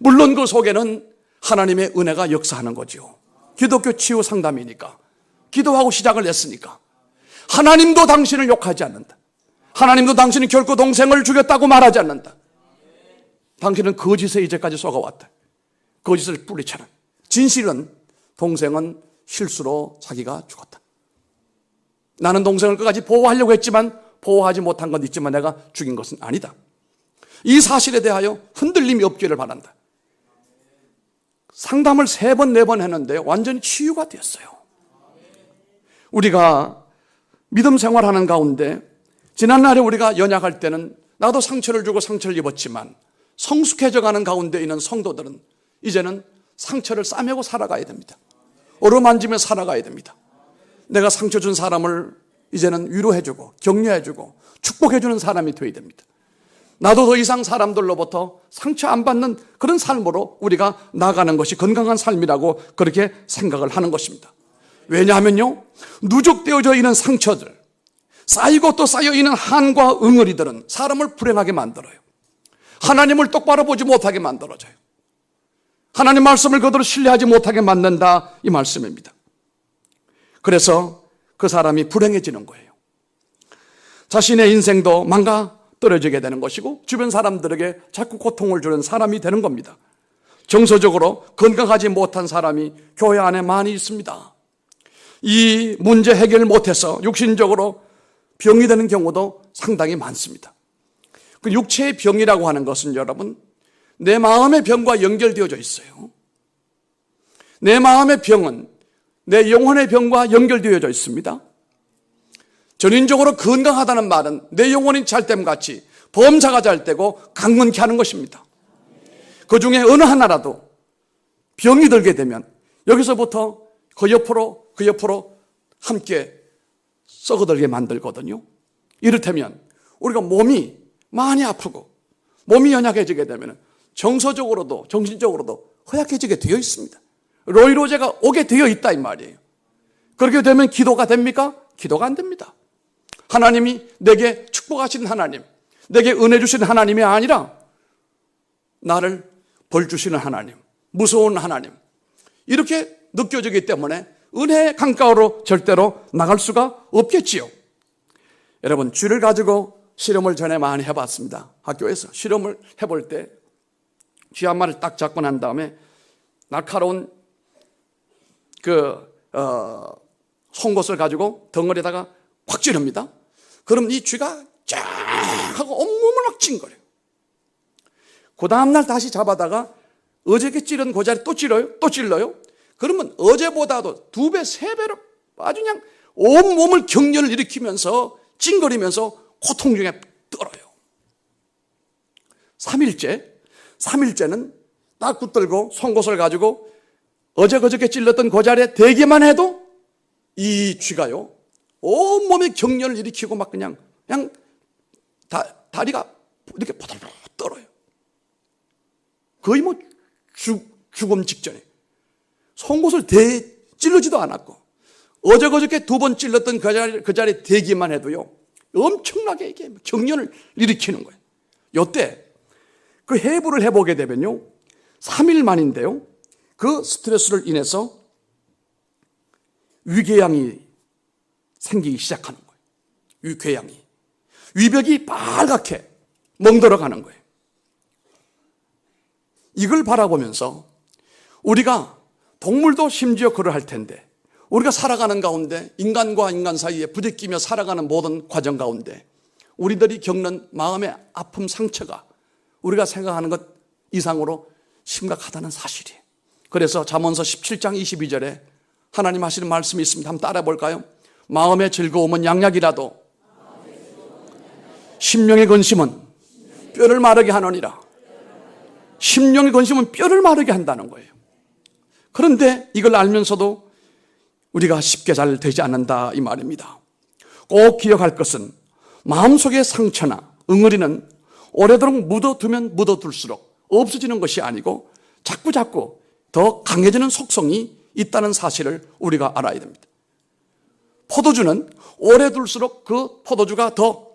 물론 그 속에는 하나님의 은혜가 역사하는 거죠. 기독교 치유상담이니까. 기도하고 시작을 했으니까. 하나님도 당신을 욕하지 않는다. 하나님도 당신이 결코 동생을 죽였다고 말하지 않는다. 당신은 거짓에 이제까지 속아왔다. 거짓을 뿌리쳐라. 진실은 동생은 실수로 자기가 죽었다. 나는 동생을 끝까지 보호하려고 했지만 보호하지 못한 건 있지만 내가 죽인 것은 아니다. 이 사실에 대하여 흔들림이 없기를 바란다. 상담을 3번, 4번 했는데 완전히 치유가 되었어요. 우리가 믿음 생활하는 가운데 지난날에 우리가 연약할 때는 나도 상처를 주고 상처를 입었지만 성숙해져 가는 가운데 있는 성도들은 이제는 상처를 싸매고 살아가야 됩니다. 어루만지며 살아가야 됩니다. 내가 상처 준 사람을 이제는 위로해주고 격려해주고 축복해주는 사람이 되어야 됩니다. 나도 더 이상 사람들로부터 상처 안 받는 그런 삶으로 우리가 나가는 것이 건강한 삶이라고 그렇게 생각을 하는 것입니다. 왜냐하면요, 누적되어져 있는 상처들, 쌓이고 또 쌓여있는 한과 응어리들은 사람을 불행하게 만들어요. 하나님을 똑바로 보지 못하게 만들어져요. 하나님 말씀을 그대로 신뢰하지 못하게 만든다, 이 말씀입니다. 그래서 그 사람이 불행해지는 거예요. 자신의 인생도 망가떨어지게 되는 것이고 주변 사람들에게 자꾸 고통을 주는 사람이 되는 겁니다. 정서적으로 건강하지 못한 사람이 교회 안에 많이 있습니다. 이 문제 해결을 못해서 육신적으로 병이 되는 경우도 상당히 많습니다. 그 육체의 병이라고 하는 것은 여러분, 내 마음의 병과 연결되어져 있어요. 내 마음의 병은 내 영혼의 병과 연결되어져 있습니다. 전인적으로 건강하다는 말은 내 영혼이 잘 됨 같이 범사가 잘 되고 강건케 하는 것입니다. 그 중에 어느 하나라도 병이 들게 되면 여기서부터 그 옆으로 함께 썩어들게 만들거든요. 이를테면 우리가 몸이 많이 아프고 몸이 연약해지게 되면 정서적으로도 정신적으로도 허약해지게 되어 있습니다. 로이로제가 오게 되어 있다 이 말이에요. 그렇게 되면 기도가 됩니까? 기도가 안 됩니다. 하나님이 내게 축복하신 하나님, 내게 은혜 주시는 하나님이 아니라 나를 벌 주시는 하나님, 무서운 하나님, 이렇게 느껴지기 때문에 은혜의 강가로 절대로 나갈 수가 없겠지요. 여러분, 쥐를 가지고 실험을 전에 많이 해봤습니다. 학교에서 실험을 해볼 때 쥐 한 마리를 딱 잡고 난 다음에 날카로운 송곳을 가지고 덩어리에다가 확 찌릅니다. 그럼 이 쥐가 쫙 하고 온몸을 막 찡거려요. 그 다음날 다시 잡아다가 어저께 찌른 그 자리 또 찔러요. 또 찔러요. 그러면 어제보다도 2배, 3배로 아주 그냥 온몸을 격렬을 일으키면서 찡거리면서 고통 중에 떨어요. 3일째는 딱 붙들고 송곳을 가지고 어저께 찔렀던 그 자리에 대기만 해도 이 쥐가요 온몸에 격렬을 일으키고 막 그냥 다리가 이렇게 포들포들 떨어요. 거의 뭐 죽음 직전에. 송곳을 찔르지도 않았고 어저께 2번 찔렀던 그 자리에 대기만 해도요 엄청나게 이게 격렬을 일으키는 거예요. 요때 그 해부를 해보게 되면요 3일 만인데요 그 스트레스를 인해서 위궤양이 생기기 시작하는 거예요. 위궤양이. 위벽이 빨갛게 멍들어가는 거예요. 이걸 바라보면서 우리가 동물도 심지어 그러할 텐데 우리가 살아가는 가운데 인간과 인간 사이에 부딪히며 살아가는 모든 과정 가운데 우리들이 겪는 마음의 아픔, 상처가 우리가 생각하는 것 이상으로 심각하다는 사실이에요. 그래서 잠언서 17장 22절에 하나님 하시는 말씀이 있습니다. 한번 따라 볼까요? 마음의 즐거움은 양약이라도 심령의 근심은 뼈를 마르게 하느니라. 심령의 근심은 뼈를 마르게 한다는 거예요. 그런데 이걸 알면서도 우리가 쉽게 잘 되지 않는다 이 말입니다. 꼭 기억할 것은 마음속의 상처나 응어리는 오래도록 묻어두면 묻어둘수록 없어지는 것이 아니고 자꾸 더 강해지는 속성이 있다는 사실을 우리가 알아야 됩니다. 포도주는 오래 둘수록 그 포도주가 더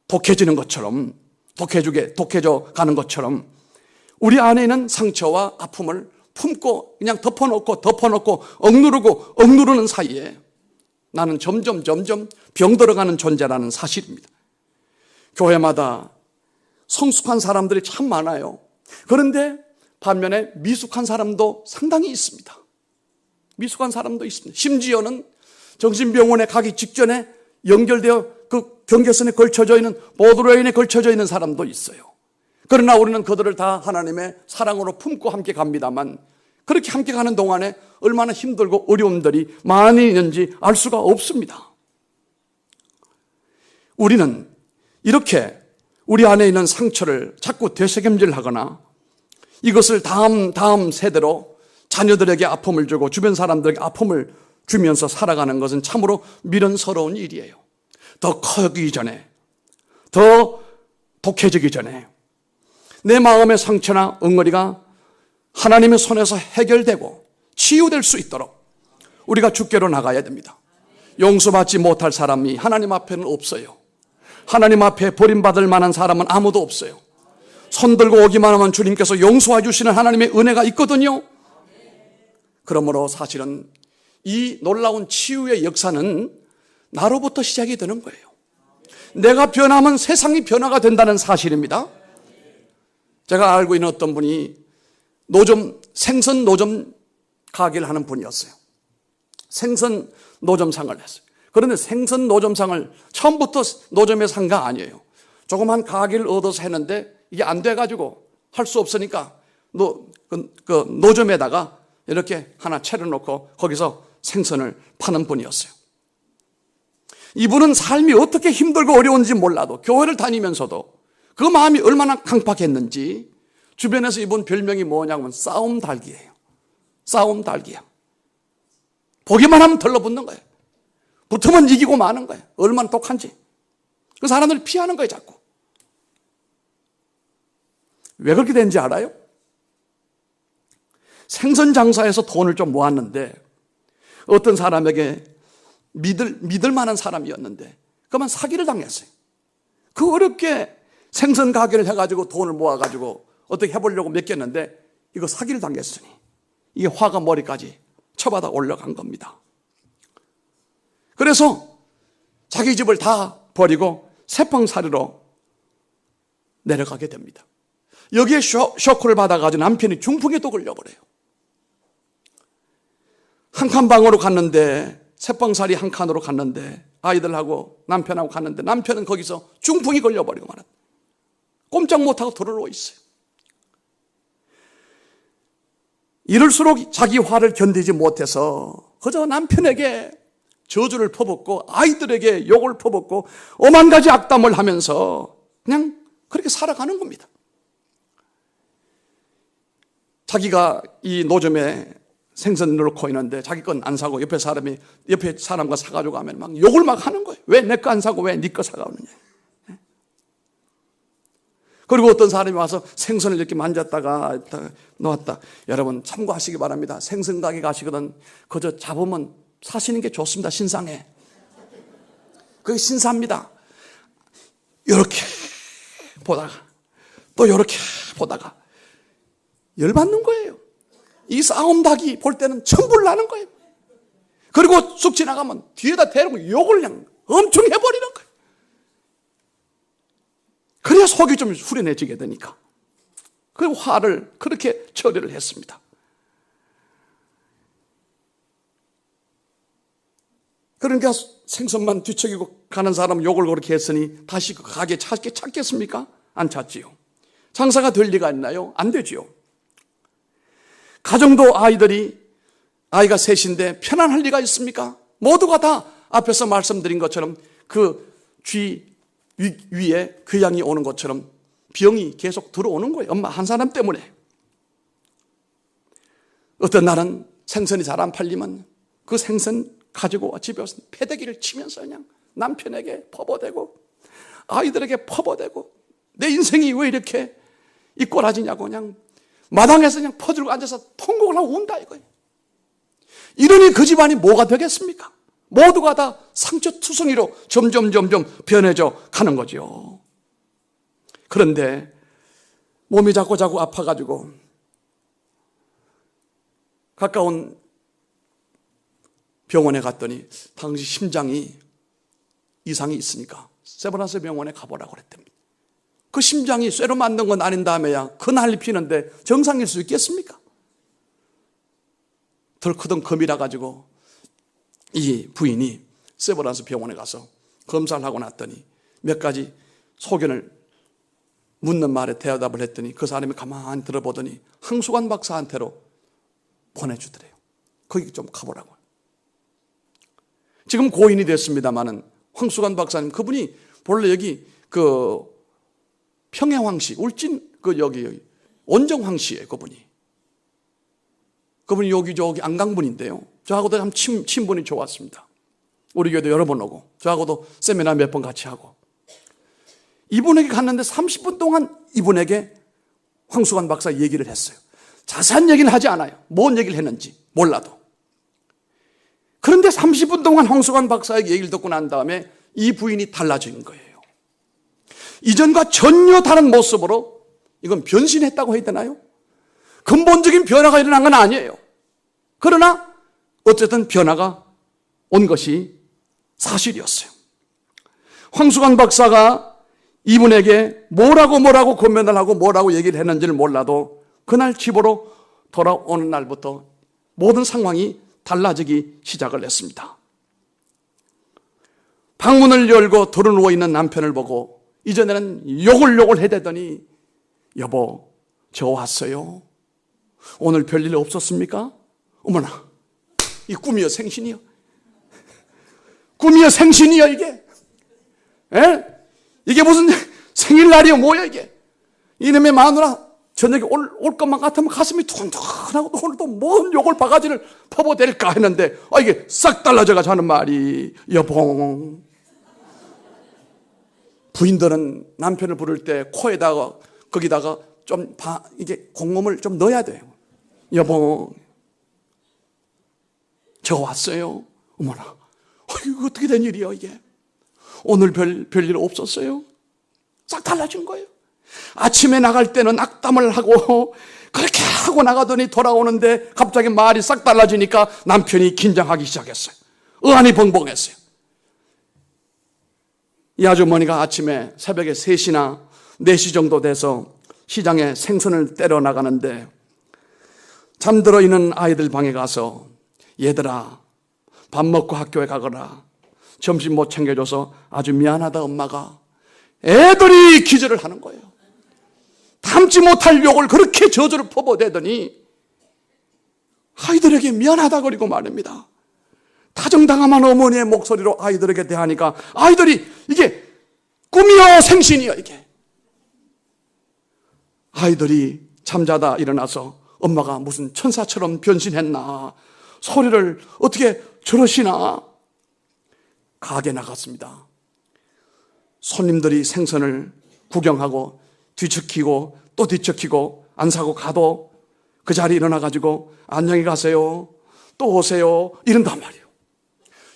독해지는 것처럼 독해져 가는 것처럼 우리 안에 있는 상처와 아픔을 품고 그냥 덮어놓고 억누르는 사이에 나는 점점 병들어가는 존재라는 사실입니다. 교회마다 성숙한 사람들이 참 많아요. 그런데 반면에 미숙한 사람도 상당히 있습니다. 미숙한 사람도 있습니다. 심지어는 정신병원에 가기 직전에 연결되어 그 경계선에 걸쳐져 있는 보드레인에 걸쳐져 있는 사람도 있어요. 그러나 우리는 그들을 다 하나님의 사랑으로 품고 함께 갑니다만 그렇게 함께 가는 동안에 얼마나 힘들고 어려움들이 많이 있는지 알 수가 없습니다. 우리는 이렇게 우리 안에 있는 상처를 자꾸 되새김질하거나 이것을 다음 세대로 자녀들에게 아픔을 주고 주변 사람들에게 아픔을 주면서 살아가는 것은 참으로 미련스러운 일이에요. 더 커지기 전에, 더 독해지기 전에 내 마음의 상처나 응어리가 하나님의 손에서 해결되고 치유될 수 있도록 우리가 주께로 나가야 됩니다. 용서받지 못할 사람이 하나님 앞에는 없어요. 하나님 앞에 버림받을 만한 사람은 아무도 없어요. 손 들고 오기만 하면 주님께서 용서해 주시는 하나님의 은혜가 있거든요. 그러므로 사실은 이 놀라운 치유의 역사는 나로부터 시작이 되는 거예요. 내가 변하면 세상이 변화가 된다는 사실입니다. 제가 알고 있는 어떤 분이 생선 노점 가게를 하는 분이었어요. 생선 노점상을 했어요. 그런데 생선 노점상을 처음부터 노점에 산 거 아니에요. 조그만 가게를 얻어서 했는데 이게 안 돼가지고 할 수 없으니까 그 노점에다가 이렇게 하나 차려놓고 거기서 생선을 파는 분이었어요. 이분은 삶이 어떻게 힘들고 어려운지 몰라도 교회를 다니면서도 그 마음이 얼마나 강팍했는지 주변에서 이분 별명이 뭐냐면 싸움달기예요. 싸움달기야. 보기만 하면 들러붙는 거예요. 붙으면 이기고 마는 거예요. 얼마나 독한지. 그 사람들을 피하는 거예요, 자꾸. 왜 그렇게 된지 알아요? 생선 장사에서 돈을 좀 모았는데 어떤 사람에게 믿을 만한 사람이었는데 그만 사기를 당했어요. 그 어렵게 생선 가게를 해가지고 돈을 모아가지고 어떻게 해보려고 맡겼는데 이거 사기를 당했으니 이게 화가 머리까지 쳐받아 올라간 겁니다. 그래서 자기 집을 다 버리고 세평살이로 내려가게 됩니다. 여기에 쇼크를 받아가지고 남편이 중풍에 또 걸려버려요. 한 칸 방으로 갔는데, 새방살이 한 칸으로 갔는데, 아이들하고 남편하고 갔는데, 남편은 거기서 중풍이 걸려버리고 말았다. 꼼짝 못하고 들어누워 있어요. 이럴수록 자기 화를 견디지 못해서 그저 남편에게 저주를 퍼붓고 아이들에게 욕을 퍼붓고 오만 가지 악담을 하면서 그냥 그렇게 살아가는 겁니다. 자기가 이 노점에 생선을 넣고 있는데 자기 건 안 사고 옆에 사람과 사가지고 가면 막 욕을 막 하는 거예요. 왜 내 거 안 사고 왜 네 거 사가느냐. 그리고 어떤 사람이 와서 생선을 이렇게 만졌다가 놓았다. 여러분 참고하시기 바랍니다. 생선 가게 가시거든 그저 잡으면 사시는 게 좋습니다. 신상에. 그게 신사입니다. 이렇게 보다가 또 이렇게 보다가 열받는 거예요. 이 싸움 닭이 볼 때는 천불 나는 거예요. 그리고 쑥 지나가면 뒤에다 대놓고 욕을 그냥 엄청 해버리는 거예요. 그래야 속이 좀 후련해지게 되니까. 그 화를 그렇게 처리를 했습니다. 그러니까 생선만 뒤척이고 가는 사람 욕을 그렇게 했으니 다시 그 가게 찾겠습니까? 안 찾지요. 장사가 될 리가 있나요? 안 되지요. 가정도 아이가 셋인데 편안할 리가 있습니까? 모두가 다 앞에서 말씀드린 것처럼 그 쥐 위에 귀양이 오는 것처럼 병이 계속 들어오는 거예요. 엄마 한 사람 때문에. 어떤 날은 생선이 잘 안 팔리면 그 생선 가지고 집에 와서 패대기를 치면서 그냥 남편에게 퍼부어대고 아이들에게 퍼부어대고 내 인생이 왜 이렇게 이 꼬라지냐고 그냥 마당에서 그냥 퍼들고 앉아서 통곡을 하고 운다 이거예요. 이러니 그 집안이 뭐가 되겠습니까? 모두가 다 상처투성이로 점점 변해져 가는 거죠. 그런데 몸이 자꾸 아파가지고 가까운 병원에 갔더니 당시 심장이 이상이 있으니까 세브란스 병원에 가보라고 그랬답니다. 그 심장이 쇠로 만든 건 아닌 다음에야 그 난리 피는데 정상일 수 있겠습니까? 덜 크던 검이라 가지고 이 부인이 세브란스 병원에 가서 검사를 하고 났더니 몇 가지 소견을 묻는 말에 대답을 했더니 그 사람이 가만히 들어보더니 황수관 박사한테로 보내주더래요. 거기 좀 가보라고. 지금 고인이 됐습니다마는 황수관 박사님 그분이 본래 여기 그 평해황씨 울진 여기 원정황씨예요. 그분이 여기 안강분인데요. 저하고도 참 친분이 좋았습니다. 우리 교회도 여러 번 오고 저하고도 세미나 몇 번 같이 하고 이분에게 갔는데 30분 동안 이분에게 황수관 박사 얘기를 했어요. 자세한 얘기는 하지 않아요. 뭔 얘기를 했는지 몰라도. 그런데 30분 동안 황수관 박사의 얘기를 듣고 난 다음에 이 부인이 달라진 거예요. 이전과 전혀 다른 모습으로 이건 변신했다고 해야 되나요? 근본적인 변화가 일어난 건 아니에요. 그러나 어쨌든 변화가 온 것이 사실이었어요. 황수관 박사가 이분에게 뭐라고 권면을 하고 뭐라고 얘기를 했는지를 몰라도 그날 집으로 돌아오는 날부터 모든 상황이 달라지기 시작을 했습니다. 방문을 열고 들어누워 있는 남편을 보고 이전에는 욕을 해대더니 여보 저 왔어요. 오늘 별일 없었습니까? 어머나 이 꿈이여 생신이여. 꿈이여 생신이여 이게. 에? 이게 무슨 생일날이여 뭐야 이게. 이놈의 마누라 저녁에 올 것만 같으면 가슴이 두근두근하고 오늘 또 뭔 욕을 바가지를 퍼부어댈까 했는데 이게 싹 달라져가지고 하는 말이 여봉. 부인들은 남편을 부를 때 코에다가 거기다가 좀 이게 공음을 좀 넣어야 돼요. 여봉 저 왔어요. 어머나 이거 어떻게 된 일이야 이게. 오늘 별일 없었어요. 싹 달라진 거예요. 아침에 나갈 때는 악담을 하고 그렇게 하고 나가더니 돌아오는데 갑자기 말이 싹 달라지니까 남편이 긴장하기 시작했어요. 어안이 벙벙했어요. 이 아주머니가 아침에 새벽에 3시나 4시 정도 돼서 시장에 생선을 떼러 나가는데 잠들어 있는 아이들 방에 가서 얘들아, 밥 먹고 학교에 가거라. 점심 못 챙겨줘서 아주 미안하다 엄마가. 애들이 기절을 하는 거예요. 담지 못할 욕을 그렇게 저주를 퍼부어대더니 아이들에게 미안하다 그리고 말입니다. 다정다감한 어머니의 목소리로 아이들에게 대하니까 아이들이 이게 꿈이요 생신이요 이게. 아이들이 잠자다 일어나서 엄마가 무슨 천사처럼 변신했나, 소리를 어떻게 저러시나, 가게 나갔습니다. 손님들이 생선을 구경하고 뒤척이고 또 뒤척이고 안 사고 가도 그 자리에 일어나가지고 안녕히 가세요, 또 오세요 이런단 말이에요.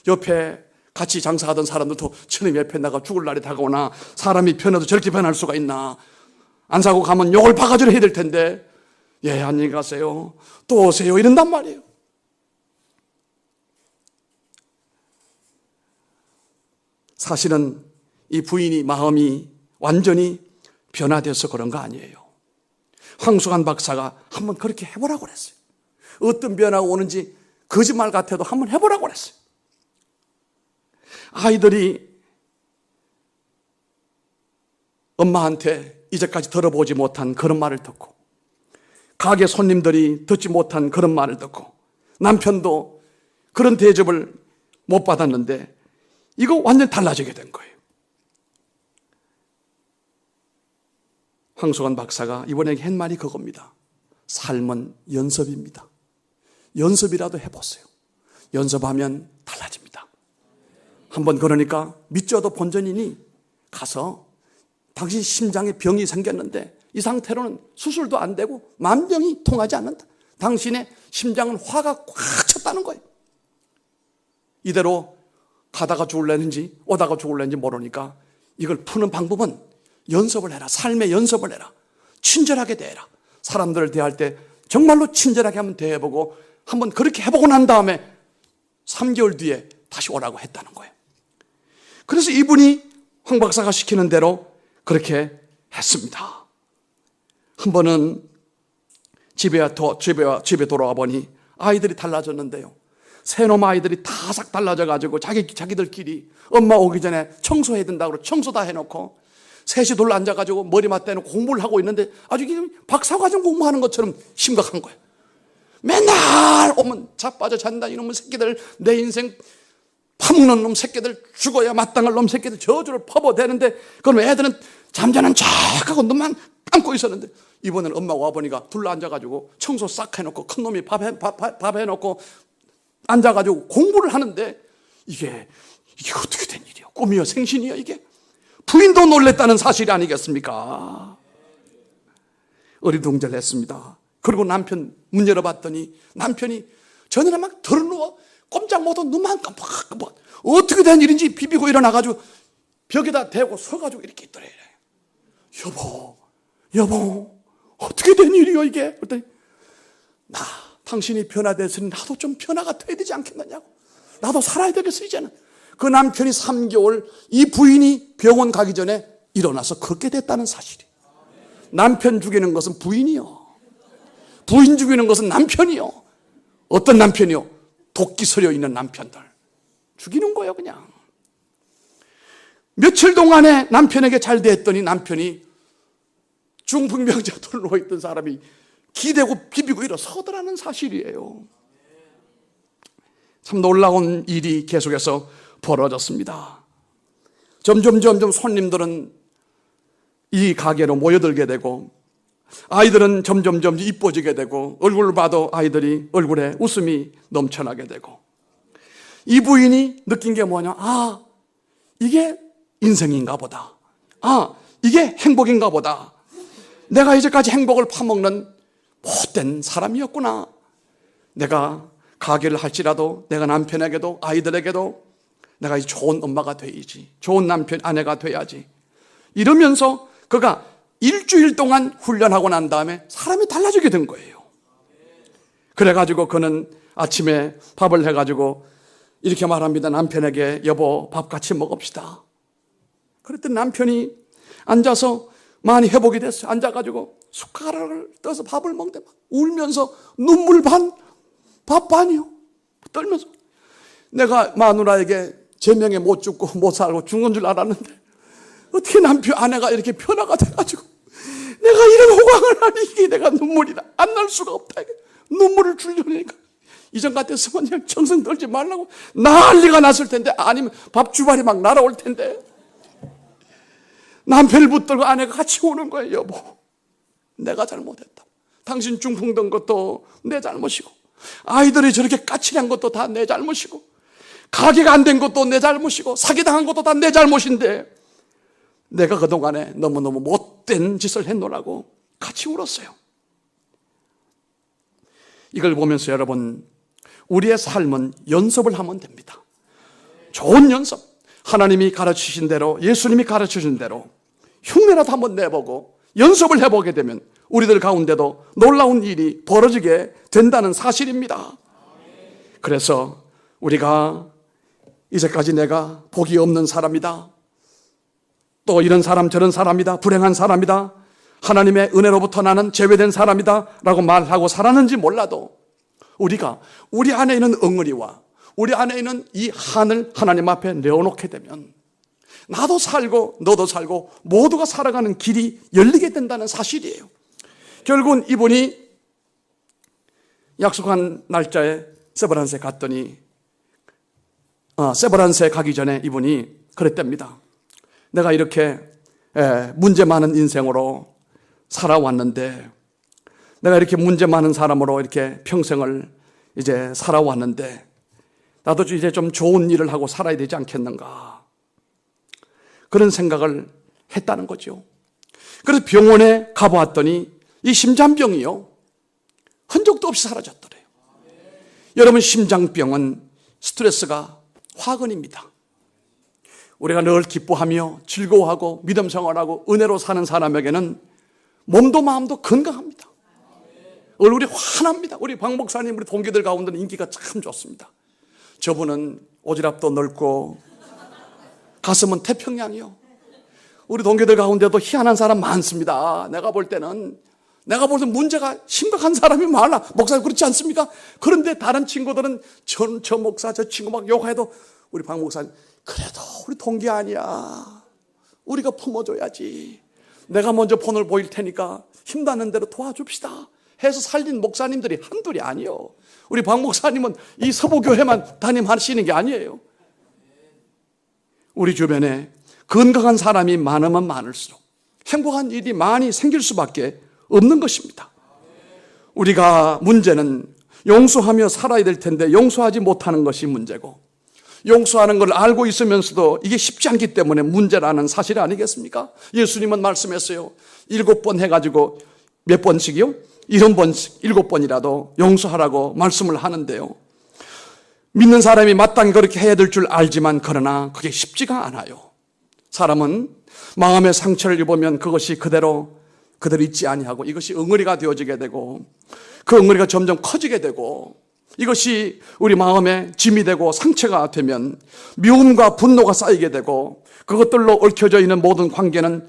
옆에 같이 장사하던 사람들도 저놈 옆에 나가 죽을 날이 다가오나, 사람이 변해도 저렇게 변할 수가 있나, 안 사고 가면 욕을 바가지로 해야 될 텐데 예 안녕히 가세요 또 오세요 이런단 말이에요. 사실은 이 부인이 마음이 완전히 변화돼서 그런 거 아니에요. 황수관 박사가 한번 그렇게 해보라고 그랬어요. 어떤 변화가 오는지 거짓말 같아도 한번 해보라고 그랬어요. 아이들이 엄마한테 이제까지 들어보지 못한 그런 말을 듣고, 가게 손님들이 듣지 못한 그런 말을 듣고, 남편도 그런 대접을 못 받았는데 이거 완전 달라지게 된 거예요. 황수관 박사가 이번에 한 말이 그겁니다. 삶은 연습입니다. 연습이라도 해보세요. 연습하면 달라집니다. 한번 그러니까 믿져도 본전이니 가서 당신 심장에 병이 생겼는데 이 상태로는 수술도 안 되고 만병이 통하지 않는다. 당신의 심장은 화가 꽉 찼다는 거예요. 이대로 가다가 죽을래는지 오다가 죽을래는지 모르니까 이걸 푸는 방법은 연습을 해라. 삶의 연습을 해라. 친절하게 대해라. 사람들을 대할 때 정말로 친절하게 한번 대해보고 한번 그렇게 해보고 난 다음에 3개월 뒤에 다시 오라고 했다는 거예요. 그래서 이분이 황 박사가 시키는 대로 그렇게 했습니다. 한 번은 집에 돌아와 보니 아이들이 달라졌는데요. 새놈 아이들이 다 싹 달라져가지고 자기들끼리 엄마 오기 전에 청소해야 된다고 청소 다 해놓고 셋이 둘러 앉아가지고 머리 맞대놓고 공부를 하고 있는데 아주 박사과정 공부하는 것처럼 심각한 거예요. 맨날 오면 자빠져 잔다 이놈의 새끼들, 내 인생 파먹는 놈 새끼들, 죽어야 마땅할 놈 새끼들 저주를 퍼부어대는데, 그럼 애들은 잠자는 척 하고 눈만 감고 있었는데 이번에는 엄마가 와보니까 둘러 앉아가지고 청소 싹 해놓고 큰 놈이 밥 해놓고 앉아가지고 공부를 하는데 이게 어떻게 된 일이야? 꿈이야 생신이야 이게? 부인도 놀랬다는 사실이 아니겠습니까? 어리둥절했습니다. 그리고 남편 문 열어봤더니 남편이 전에는 막 덜어누워 꼼짝 못하고 눈만 깜빡깜빡 어떻게 된 일인지 비비고 일어나가지고 벽에다 대고 서가지고 이렇게 있더래. 여보 어떻게 된 일이요 이게? 그랬더니 당신이 변화됐으니 나도 좀 변화가 돼야 되지 않겠느냐고. 나도 살아야 되겠어 이제는. 그 남편이 3개월 이 부인이 병원 가기 전에 일어나서 걷게 됐다는 사실이. 남편 죽이는 것은 부인이요, 부인 죽이는 것은 남편이요. 어떤 남편이요? 도끼 서려 있는 남편들 죽이는 거예요. 그냥 며칠 동안에 남편에게 잘 됐더니 남편이 중풍병자로 누워있던 사람이 기대고 비비고 일어서더라는 사실이에요. 참 놀라운 일이 계속해서 벌어졌습니다. 점점 손님들은 이 가게로 모여들게 되고 아이들은 점점 이뻐지게 되고 얼굴을 봐도 아이들이 얼굴에 웃음이 넘쳐나게 되고, 이 부인이 느낀 게 뭐냐? 이게 인생인가 보다. 이게 행복인가 보다. 내가 이제까지 행복을 파먹는 못된 사람이었구나. 내가 가게를 할지라도 내가 남편에게도 아이들에게도 내가 좋은 엄마가 돼야지, 좋은 남편 아내가 돼야지, 이러면서 그가 일주일 동안 훈련하고 난 다음에 사람이 달라지게 된 거예요. 그래가지고 그는 아침에 밥을 해가지고 이렇게 말합니다. 남편에게 여보 밥 같이 먹읍시다. 그랬더니 남편이 앉아서 많이 회복이 됐어요. 앉아가지고 숟가락을 떠서 밥을 먹는데 막 울면서 눈물 반, 밥 반이요. 떨면서 내가 마누라에게 제명에 못 죽고 못 살고 죽은 줄 알았는데 어떻게 아내가 이렇게 변화가 돼가지고 내가 이런 호강을 하니 이게 내가 눈물이 안 날 수가 없다. 눈물을 줄려니까 이전 같았으면 그냥 정성 떨지 말라고 난리가 났을 텐데, 아니면 밥주발이 막 날아올 텐데 남편을 붙들고 아내가 같이 오는 거예요. 여보, 내가 잘못했다. 당신 중풍 든 것도 내 잘못이고 아이들이 저렇게 까칠한 것도 다 내 잘못이고 가게가 안 된 것도 내 잘못이고 사기당한 것도 다 내 잘못인데 내가 그동안에 너무너무 못된 짓을 했노라고 같이 울었어요. 이걸 보면서 여러분, 우리의 삶은 연습을 하면 됩니다. 좋은 연습, 하나님이 가르치신 대로, 예수님이 가르치신 대로 흉내라도 한번 내보고 연습을 해보게 되면 우리들 가운데도 놀라운 일이 벌어지게 된다는 사실입니다. 그래서 우리가 이제까지 내가 복이 없는 사람이다, 또 이런 사람 저런 사람이다, 불행한 사람이다, 하나님의 은혜로부터 나는 제외된 사람이다 라고 말하고 살았는지 몰라도 우리가 우리 안에 있는 엉어리와 우리 안에 있는 이 한을 하나님 앞에 내어놓게 되면 나도 살고 너도 살고 모두가 살아가는 길이 열리게 된다는 사실이에요. 결국은 이분이 약속한 날짜에 세브란스에 갔더니 세브란스에 가기 전에 이분이 그랬답니다. 내가 이렇게 문제 많은 인생으로 살아왔는데, 내가 이렇게 문제 많은 사람으로 이렇게 평생을 이제 살아왔는데 나도 이제 좀 좋은 일을 하고 살아야 되지 않겠는가, 그런 생각을 했다는 거죠. 그래서 병원에 가보았더니 이 심장병이요, 흔적도 없이 사라졌더래요. 여러분, 심장병은 스트레스가 화근입니다. 우리가 늘 기뻐하며 즐거워하고 믿음 생활하고 은혜로 사는 사람에게는 몸도 마음도 건강합니다. 얼굴이 환합니다. 우리 박 목사님, 우리 동기들 가운데는 인기가 참 좋습니다. 저분은 오지랖도 넓고 가슴은 태평양이요. 우리 동기들 가운데도 희한한 사람 많습니다. 내가 볼 때는 문제가 심각한 사람이 많아. 목사님 그렇지 않습니까? 그런데 다른 친구들은 저 목사 저 친구 막 욕해도 우리 박 목사님, 그래도 우리 동기 아니야, 우리가 품어줘야지, 내가 먼저 본을 보일 테니까 힘닿는 대로 도와줍시다 해서 살린 목사님들이 한둘이 아니에요. 우리 박 목사님은 이 서부교회만 담임하시는 게 아니에요. 우리 주변에 건강한 사람이 많으면 많을수록 행복한 일이 많이 생길 수밖에 없는 것입니다. 우리가 문제는 용서하며 살아야 될 텐데 용서하지 못하는 것이 문제고, 용서하는 걸 알고 있으면서도 이게 쉽지 않기 때문에 문제라는 사실 아니겠습니까? 예수님은 말씀했어요. 7번 해가지고 몇 번씩이요? 70번씩 7번이라도 용서하라고 말씀을 하는데요, 믿는 사람이 마땅히 그렇게 해야 될 줄 알지만 그러나 그게 쉽지가 않아요. 사람은 마음의 상처를 입으면 그것이 그대로 있지 아니하고 이것이 엉어리가 되어지게 되고 그 엉어리가 점점 커지게 되고 이것이 우리 마음에 짐이 되고 상처가 되면 미움과 분노가 쌓이게 되고 그것들로 얽혀져 있는 모든 관계는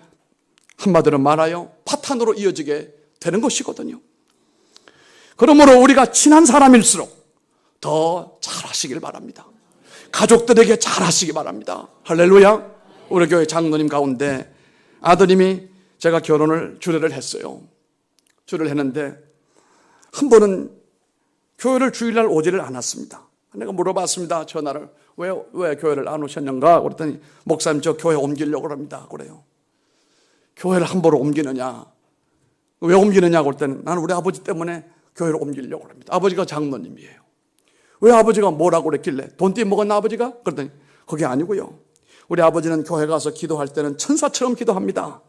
한마디로 말하여 파탄으로 이어지게 되는 것이거든요. 그러므로 우리가 친한 사람일수록 더 잘하시길 바랍니다. 가족들에게 잘하시기 바랍니다. 할렐루야. 우리 교회 장로님 가운데 아드님이 제가 주례를 했어요. 주례를 했는데 한 번은 교회를 주일날 오지를 않았습니다. 내가 물어봤습니다. 전화를. 왜 교회를 안 오셨는가? 그랬더니 목사님 저 교회 옮기려고 합니다. 그래요. 교회를 함부로 옮기느냐? 왜 옮기느냐고 그랬더니 나는 우리 아버지 때문에 교회를 옮기려고 합니다. 아버지가 장로님이에요. 왜 아버지가 뭐라고 그랬길래? 돈 떼먹었나 아버지가? 그랬더니 그게 아니고요. 우리 아버지는 교회 가서 기도할 때는 천사처럼 기도합니다.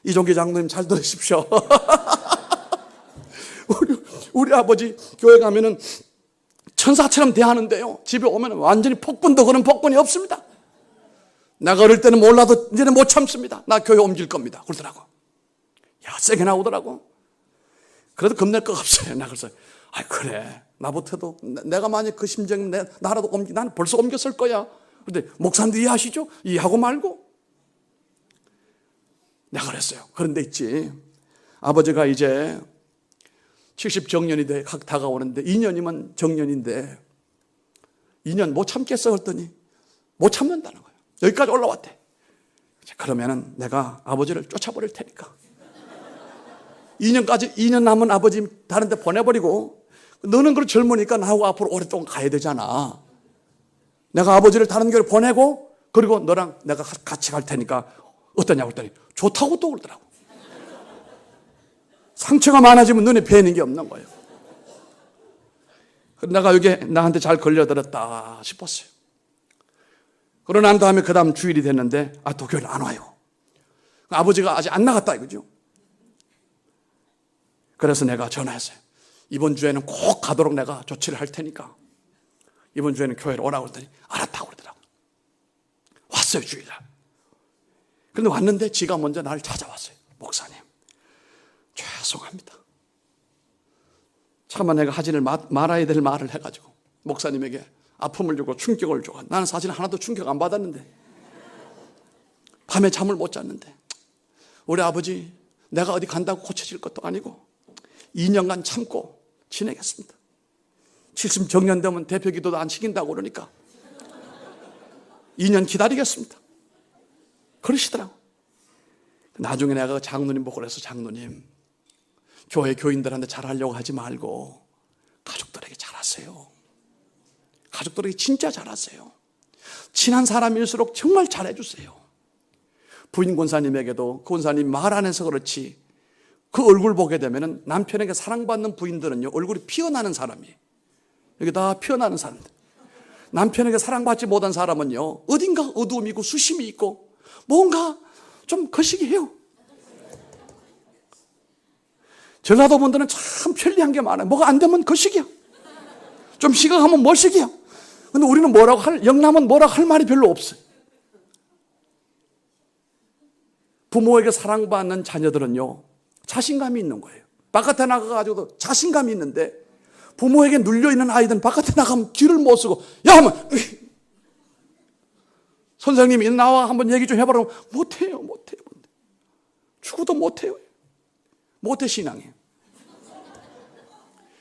이종기 장로님 잘 들으십시오. 우리 아버지 교회 가면은 천사처럼 대하는데요, 집에 오면 완전히 폭군도 그런 폭군이 없습니다. 내가 어릴 때는 몰라도 이제는 못 참습니다. 나 교회 옮길 겁니다. 그러더라고. 야, 세게 나오더라고. 그래도 겁낼 거 없어요. 나 그래서 그래, 나부터도 내가 만약 그 심정이면 나라도 나는 벌써 옮겼을 거야. 그런데 목사님도 이해하시죠? 이해하고 말고. 내가 그랬어요. 그런데 있지, 아버지가 이제 70 정년이 다가오는데 2년이면 정년인데 2년 못 참겠어 그랬더니 못 참는다는 거예요. 여기까지 올라왔대. 그러면은 내가 아버지를 쫓아버릴 테니까 2년 남은 아버지 다른 데 보내버리고 너는 그렇게 젊으니까 나하고 앞으로 오랫동안 가야 되잖아. 내가 아버지를 다른 교회를 보내고 그리고 너랑 내가 같이 갈 테니까 어떠냐고 그랬더니 좋다고 또 그러더라고. 상처가 많아지면 눈에 뵈는 게 없는 거예요. 내가 여기 나한테 잘 걸려들었다 싶었어요. 그러고 난 다음에 그 다음 주일이 됐는데 또 교회를 안 와요. 아버지가 아직 안 나갔다 이거죠. 그래서 내가 전화했어요. 이번 주에는 꼭 가도록 내가 조치를 할 테니까 이번 주에는 교회를 오라고 그랬더니 알았다고 그러더라고. 왔어요 주일날. 그런데 왔는데 지가 먼저 나를 찾아왔어요. 목사님 죄송합니다. 차마 내가 하지를 말아야 될 말을 해가지고 목사님에게 아픔을 주고 충격을 주고 나는 사실 하나도 충격 안 받았는데 밤에 잠을 못 잤는데 우리 아버지 내가 어디 간다고 고쳐질 것도 아니고 2년간 참고 지내겠습니다. 70 정년되면 대표 기도도 안 시킨다고 그러니까 2년 기다리겠습니다. 그러시더라고. 나중에 내가 장로님 보고 그래서 장로님 교회 교인들한테 잘하려고 하지 말고 가족들에게 잘하세요. 가족들에게 진짜 잘하세요. 친한 사람일수록 정말 잘해주세요. 부인 권사님에게도 그 권사님 말 안 해서 그렇지 그 얼굴 보게 되면 남편에게 사랑받는 부인들은요 얼굴이 피어나는 사람이에요. 여기 다 피어나는 사람들. 남편에게 사랑받지 못한 사람은요 어딘가 어두움이 있고 수심이 있고 뭔가 좀 거시기해요. 전라도 분들은 참 편리한 게 많아요. 뭐가 안 되면 거시기야. 좀 시각하면 멋이기야. 근데 우리는 영남은 뭐라고 할 말이 별로 없어요. 부모에게 사랑받는 자녀들은요 자신감이 있는 거예요. 바깥에 나가가지고도 자신감이 있는데 부모에게 눌려있는 아이들은 바깥에 나가면 귀를 못 쓰고 야 하면 선생님이 나와 한번 얘기 좀 해보라고 못해요. 죽어도 못해요. 모태 신앙이에요.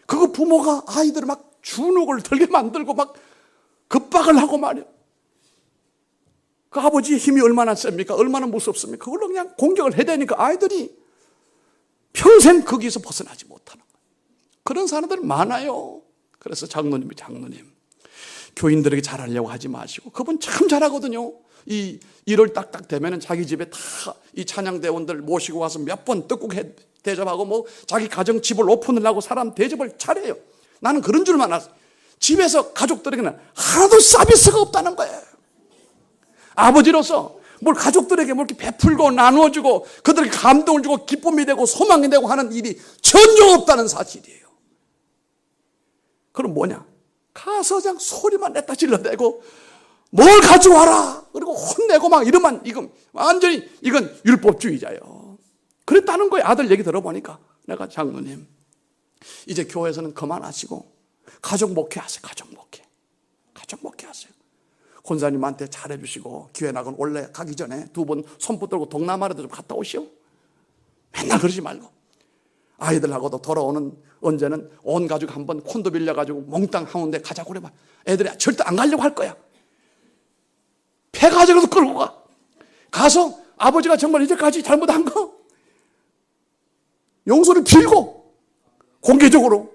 그거 부모가 아이들을 막 주눅을 들게 만들고 막 급박을 하고 말이에요. 그 아버지의 힘이 얼마나 셉니까? 얼마나 무섭습니까? 그걸로 그냥 공격을 해대니까 아이들이 평생 거기서 벗어나지 못하는 거예요. 그런 사람들 많아요. 그래서 장로님 교인들에게 잘하려고 하지 마시고 그분 참 잘하거든요. 이 1월 딱딱 되면은 자기 집에 다 이 찬양대원들 모시고 와서 몇 번 떡국 대접하고 뭐 자기 가정 집을 오픈을 하고 사람 대접을 잘해요. 나는 그런 줄만 알았어요. 집에서 가족들에게는 하나도 서비스가 없다는 거예요. 아버지로서 뭘 가족들에게 뭘 이렇게 베풀고 나누어주고 그들에게 감동을 주고 기쁨이 되고 소망이 되고 하는 일이 전혀 없다는 사실이에요. 그럼 뭐냐? 가서 그냥 소리만 냈다 질러대고 뭘 가져와라 그리고 혼내고 막 이러면 이건 완전히 이건 율법주의자예요. 그랬다는 거예요. 아들 얘기 들어보니까. 내가 장로님 이제 교회에서는 그만하시고 가족 목회하세요. 가족 목회하세요. 권사님한테 잘해주시고 기회 나건 원래 가기 전에 2번 손 붙들고 동남아라도 좀 갔다 오시오. 맨날 그러지 말고 아이들하고도 돌아오는 언제는 온 가족 한번 콘도 빌려가지고 몽땅 한 데 가자고 그래봐. 애들이 절대 안 가려고 할 거야. 폐가지고도 끌고 가서 아버지가 정말 이제까지 잘못한 거 용서를 빌고 공개적으로.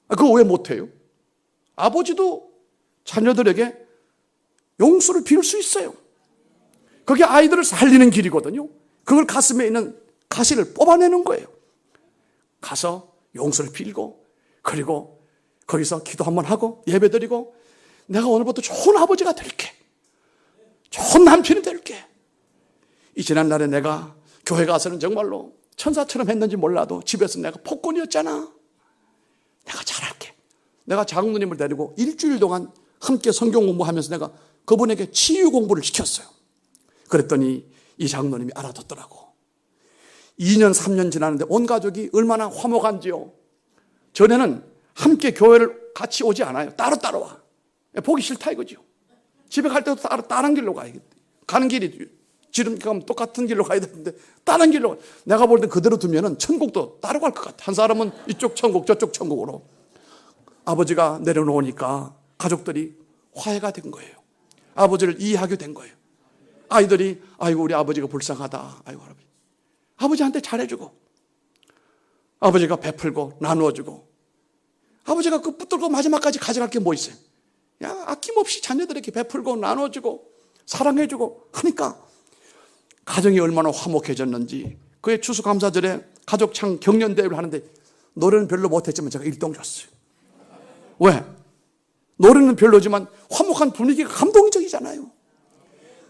그거 왜 못해요? 아버지도 자녀들에게 용서를 빌 수 있어요. 그게 아이들을 살리는 길이거든요. 그걸 가슴에 있는 가시를 뽑아내는 거예요. 가서 용서를 빌고 그리고 거기서 기도 한번 하고 예배드리고 내가 오늘부터 좋은 아버지가 될게. 좋은 남편이 될게. 이 지난날에 내가 교회 가서는 정말로 천사처럼 했는지 몰라도 집에서 내가 폭군이었잖아. 내가 잘할게. 내가 장로님을 데리고 일주일 동안 함께 성경 공부하면서 내가 그분에게 치유 공부를 시켰어요. 그랬더니 이 장로님이 알아듣더라고. 2년 3년 지났는데 온 가족이 얼마나 화목한지요. 전에는 함께 교회를 같이 오지 않아요. 따로따로 와. 보기 싫다 이거죠. 집에 갈 때도 다른 길로 가야겠다. 가는 길이 지름 가면 똑같은 길로 가야 되는데 다른 길로 가. 내가 볼 때 그대로 두면은 천국도 따로 갈 것 같아. 한 사람은 이쪽 천국 저쪽 천국으로. 아버지가 내려놓으니까 가족들이 화해가 된 거예요. 아버지를 이해하게 된 거예요. 아이들이 아이고 우리 아버지가 불쌍하다. 아이고 할아버지. 아버지한테 잘해주고 아버지가 베풀고 나누어주고 아버지가 그 붙들고 마지막까지 가져갈 게 뭐 있어요? 야, 아낌없이 자녀들에게 베풀고 나눠주고 사랑해주고 하니까 가정이 얼마나 화목해졌는지. 그의 추수감사절에 가족창 경연대회를 하는데 노래는 별로 못했지만 제가 1등 줬어요. 왜? 노래는 별로지만 화목한 분위기가 감동적이잖아요.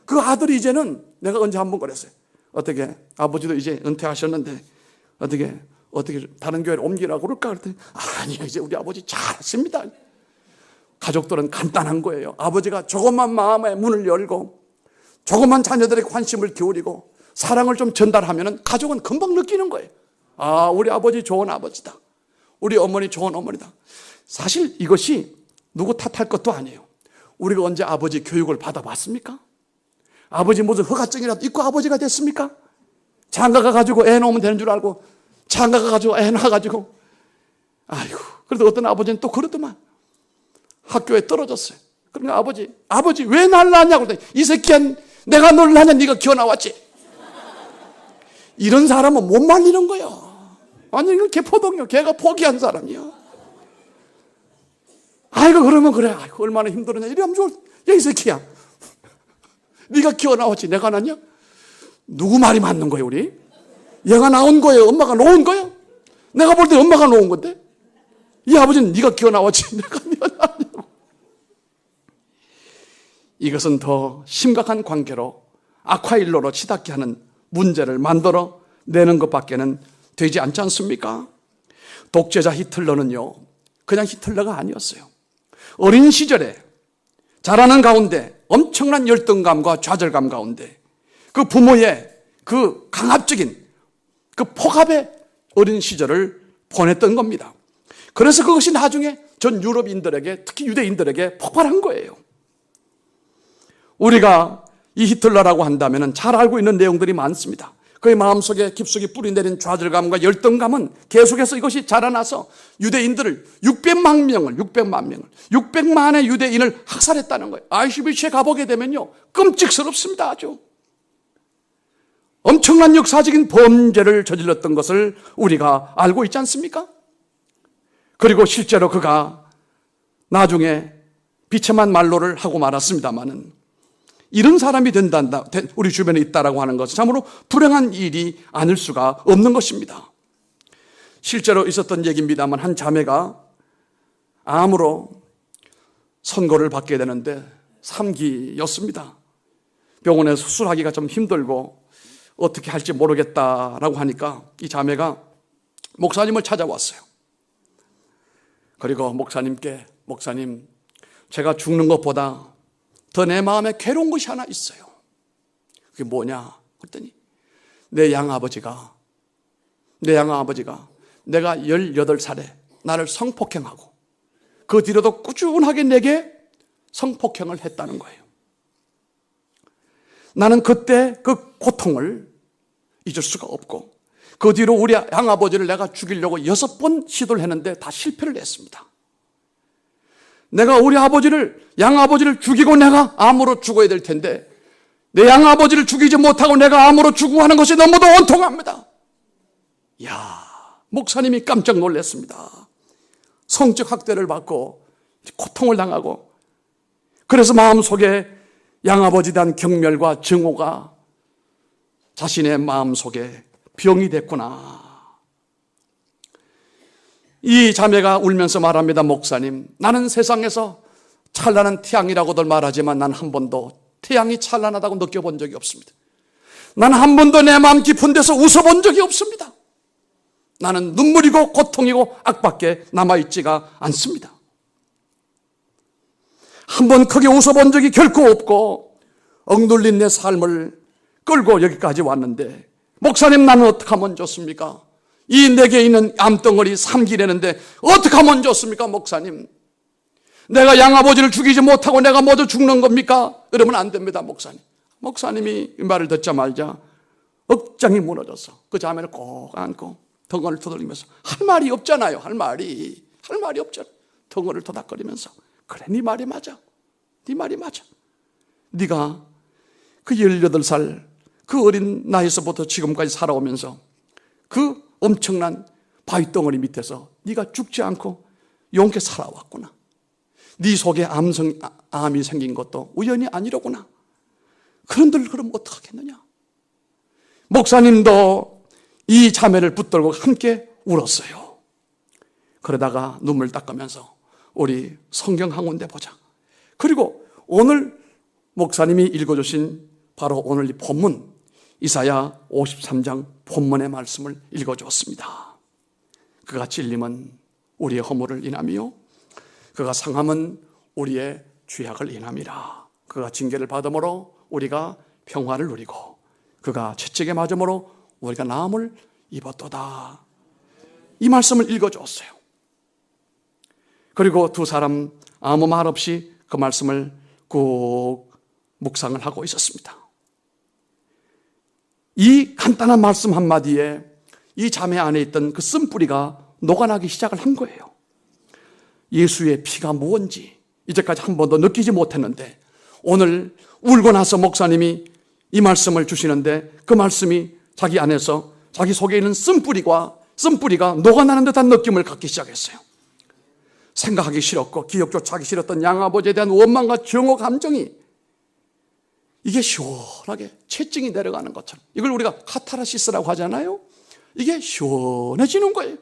그 아들이 이제는 내가 언제 한번 그랬어요. 어떻게 아버지도 이제 은퇴하셨는데 어떻게 다른 교회로 옮기라고 그럴까? 그랬더니 아니요, 이제 우리 아버지 잘하십니다. 가족들은 간단한 거예요. 아버지가 조금만 마음의 문을 열고 조금만 자녀들에게 관심을 기울이고 사랑을 좀 전달하면 가족은 금방 느끼는 거예요. 아, 우리 아버지 좋은 아버지다. 우리 어머니 좋은 어머니다. 사실 이것이 누구 탓할 것도 아니에요. 우리가 언제 아버지 교육을 받아봤습니까? 아버지 무슨 허가증이라도 있고 아버지가 됐습니까? 장가가 가지고 애 놓으면 되는 줄 알고 장가가 가지고 애 낳아가지고 아이고, 그래도 어떤 아버지는 또 그러더만 학교에 떨어졌어요. 그러니까 아버지 왜 날 낳냐고 그랬더니 이 새끼야 내가 널 낳냐 네가 기어 나왔지. 이런 사람은 못 말리는 거예요. 완전 이건 개포동이요. 걔가 포기한 사람이요. 아이고 그러면 그래. 아이고 얼마나 힘들었냐. 이러면 좋을. 야, 이 새끼야. 네가 기어 나왔지. 내가 낳냐? 누구 말이 맞는 거예요, 우리? 얘가 나온 거예요? 엄마가 놓은 거예요? 내가 볼 때 엄마가 놓은 건데? 이 아버지는 네가 기어 나왔지. 내가 네가 낳냐고. 이것은 더 심각한 관계로 악화일로로 치닫게 하는 문제를 만들어 내는 것밖에는 되지 않지 않습니까? 독재자 히틀러는요, 그냥 히틀러가 아니었어요. 어린 시절에 자라는 가운데 엄청난 열등감과 좌절감 가운데 그 부모의 그 강압적인 그 폭압의 어린 시절을 보냈던 겁니다. 그래서 그것이 나중에 전 유럽인들에게, 특히 유대인들에게 폭발한 거예요. 우리가 이 히틀러라고 한다면 잘 알고 있는 내용들이 많습니다. 그의 마음속에 깊숙이 뿌리내린 좌절감과 열등감은 계속해서 이것이 자라나서 유대인들을 600만의 유대인을 학살했다는 거예요. 아이슈비츠에 가보게 되면요, 끔찍스럽습니다. 아주 엄청난 역사적인 범죄를 저질렀던 것을 우리가 알고 있지 않습니까? 그리고 실제로 그가 나중에 비참한 말로를 하고 말았습니다마는 이런 사람이 된단다, 우리 주변에 있다라고 하는 것은 참으로 불행한 일이 아닐 수가 없는 것입니다. 실제로 있었던 얘기입니다만 한 자매가 암으로 선고를 받게 되는데 3기였습니다. 병원에서 수술하기가 좀 힘들고 어떻게 할지 모르겠다라고 하니까 이 자매가 목사님을 찾아왔어요. 그리고 목사님께 목사님, 제가 죽는 것보다 더 내 마음에 괴로운 것이 하나 있어요. 그게 뭐냐? 그랬더니 내 양아버지가 내가 18살에 나를 성폭행하고 그 뒤로도 꾸준하게 내게 성폭행을 했다는 거예요. 나는 그때 그 고통을 잊을 수가 없고 그 뒤로 우리 양아버지를 내가 죽이려고 6번 시도를 했는데 다 실패를 했습니다. 내가 우리 양아버지를 죽이고 내가 암으로 죽어야 될 텐데 내 양아버지를 죽이지 못하고 내가 암으로 죽고 하는 것이 너무도 원통합니다. 이야, 목사님이 깜짝 놀랐습니다. 성적 학대를 받고 고통을 당하고 그래서 마음속에 양아버지에 대한 경멸과 증오가 자신의 마음속에 병이 됐구나. 이 자매가 울면서 말합니다. 목사님, 나는 세상에서 찬란한 태양이라고들 말하지만 난 한 번도 태양이 찬란하다고 느껴본 적이 없습니다. 난 한 번도 내 마음 깊은 데서 웃어본 적이 없습니다. 나는 눈물이고 고통이고 악밖에 남아있지가 않습니다. 한 번 크게 웃어본 적이 결코 없고 억눌린 내 삶을 끌고 여기까지 왔는데 목사님, 나는 어떻게 하면 좋습니까? 이 내게 있는 암덩어리 3기라는데 어떻게 하면 좋습니까? 목사님, 내가 양아버지를 죽이지 못하고 내가 모두 죽는 겁니까? 이러면 안 됩니다. 목사님이 이 말을 듣자마자 억장이 무너져서 그 자매를 꼭 안고 덩어리를 토닥이면서 할 말이 없잖아요. 할 말이 없잖아요. 덩어리를 토닥거리면서 그래, 네 말이 맞아. 네 말이 맞아. 네가 그 18살 그 어린 나이에서부터 지금까지 살아오면서 그 엄청난 바위덩어리 밑에서 네가 죽지 않고 용케 살아왔구나. 네 속에 암이 생긴 것도 우연이 아니로구나. 그런들 그럼 어떡하겠느냐. 목사님도 이 자매를 붙들고 함께 울었어요. 그러다가 눈물 닦으면서 우리 성경 한 군데 보자. 그리고 오늘 목사님이 읽어주신 바로 오늘 이 본문 이사야 53장 본문의 말씀을 읽어주었습니다. 그가 찔림은 우리의 허물을 인하며 그가 상함은 우리의 죄악을 인함이라. 그가 징계를 받음으로 우리가 평화를 누리고 그가 채찍에 맞음으로 우리가 나음을 입었도다. 이 말씀을 읽어주었어요. 그리고 두 사람 아무 말 없이 그 말씀을 꼭 묵상을 하고 있었습니다. 이 간단한 말씀 한마디에 이 자매 안에 있던 그 쓴뿌리가 녹아나기 시작을 한 거예요. 예수의 피가 무언지 이제까지 한 번도 느끼지 못했는데 오늘 울고 나서 목사님이 이 말씀을 주시는데 그 말씀이 자기 안에서 자기 속에 있는 쓴뿌리가 녹아나는 듯한 느낌을 갖기 시작했어요. 생각하기 싫었고 기억조차 하기 싫었던 양아버지에 대한 원망과 증오 감정이 이게 시원하게 채증이 내려가는 것처럼, 이걸 우리가 카타르시스라고 하잖아요. 이게 시원해지는 거예요.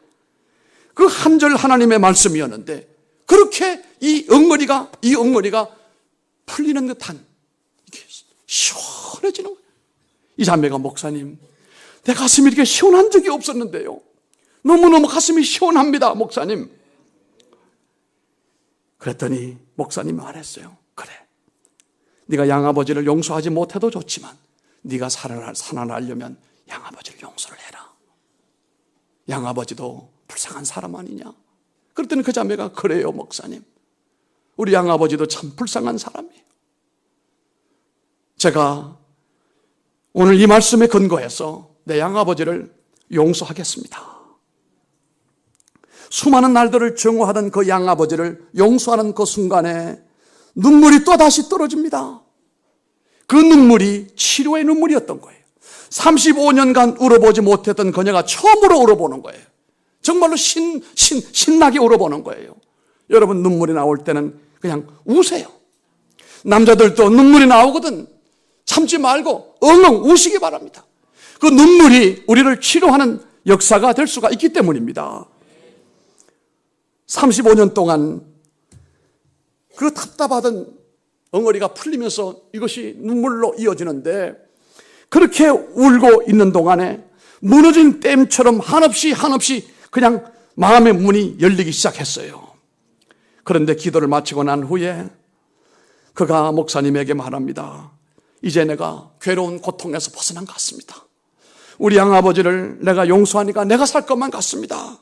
그 한 절 하나님의 말씀이었는데 그렇게 이 엉거리가 풀리는 듯한, 이게 시원해지는 거예요. 이 자매가 목사님, 내 가슴이 이렇게 시원한 적이 없었는데요. 너무너무 가슴이 시원합니다, 목사님. 그랬더니 목사님이 말했어요. 그래, 네가 양아버지를 용서하지 못해도 좋지만 네가 살아나려면 양아버지를 용서를 해라. 양아버지도 불쌍한 사람 아니냐. 그랬더니 그 자매가 그래요 목사님, 우리 양아버지도 참 불쌍한 사람이에요. 제가 오늘 이 말씀에 근거해서 내 양아버지를 용서하겠습니다. 수많은 날들을 증오하던 그 양아버지를 용서하는 그 순간에 눈물이 또다시 떨어집니다. 그 눈물이 치료의 눈물이었던 거예요. 35년간 울어보지 못했던 그녀가 처음으로 울어보는 거예요. 정말로 신나게 울어보는 거예요. 여러분, 눈물이 나올 때는 그냥 우세요. 남자들도 눈물이 나오거든 참지 말고 엉엉 우시기 바랍니다. 그 눈물이 우리를 치료하는 역사가 될 수가 있기 때문입니다. 35년 동안 그 답답하던 엉어리가 풀리면서 이것이 눈물로 이어지는데, 그렇게 울고 있는 동안에 무너진 댐처럼 한없이 그냥 마음의 문이 열리기 시작했어요. 그런데 기도를 마치고 난 후에 그가 목사님에게 말합니다. 이제 내가 괴로운 고통에서 벗어난 것 같습니다. 우리 양아버지를 내가 용서하니까 내가 살 것만 같습니다.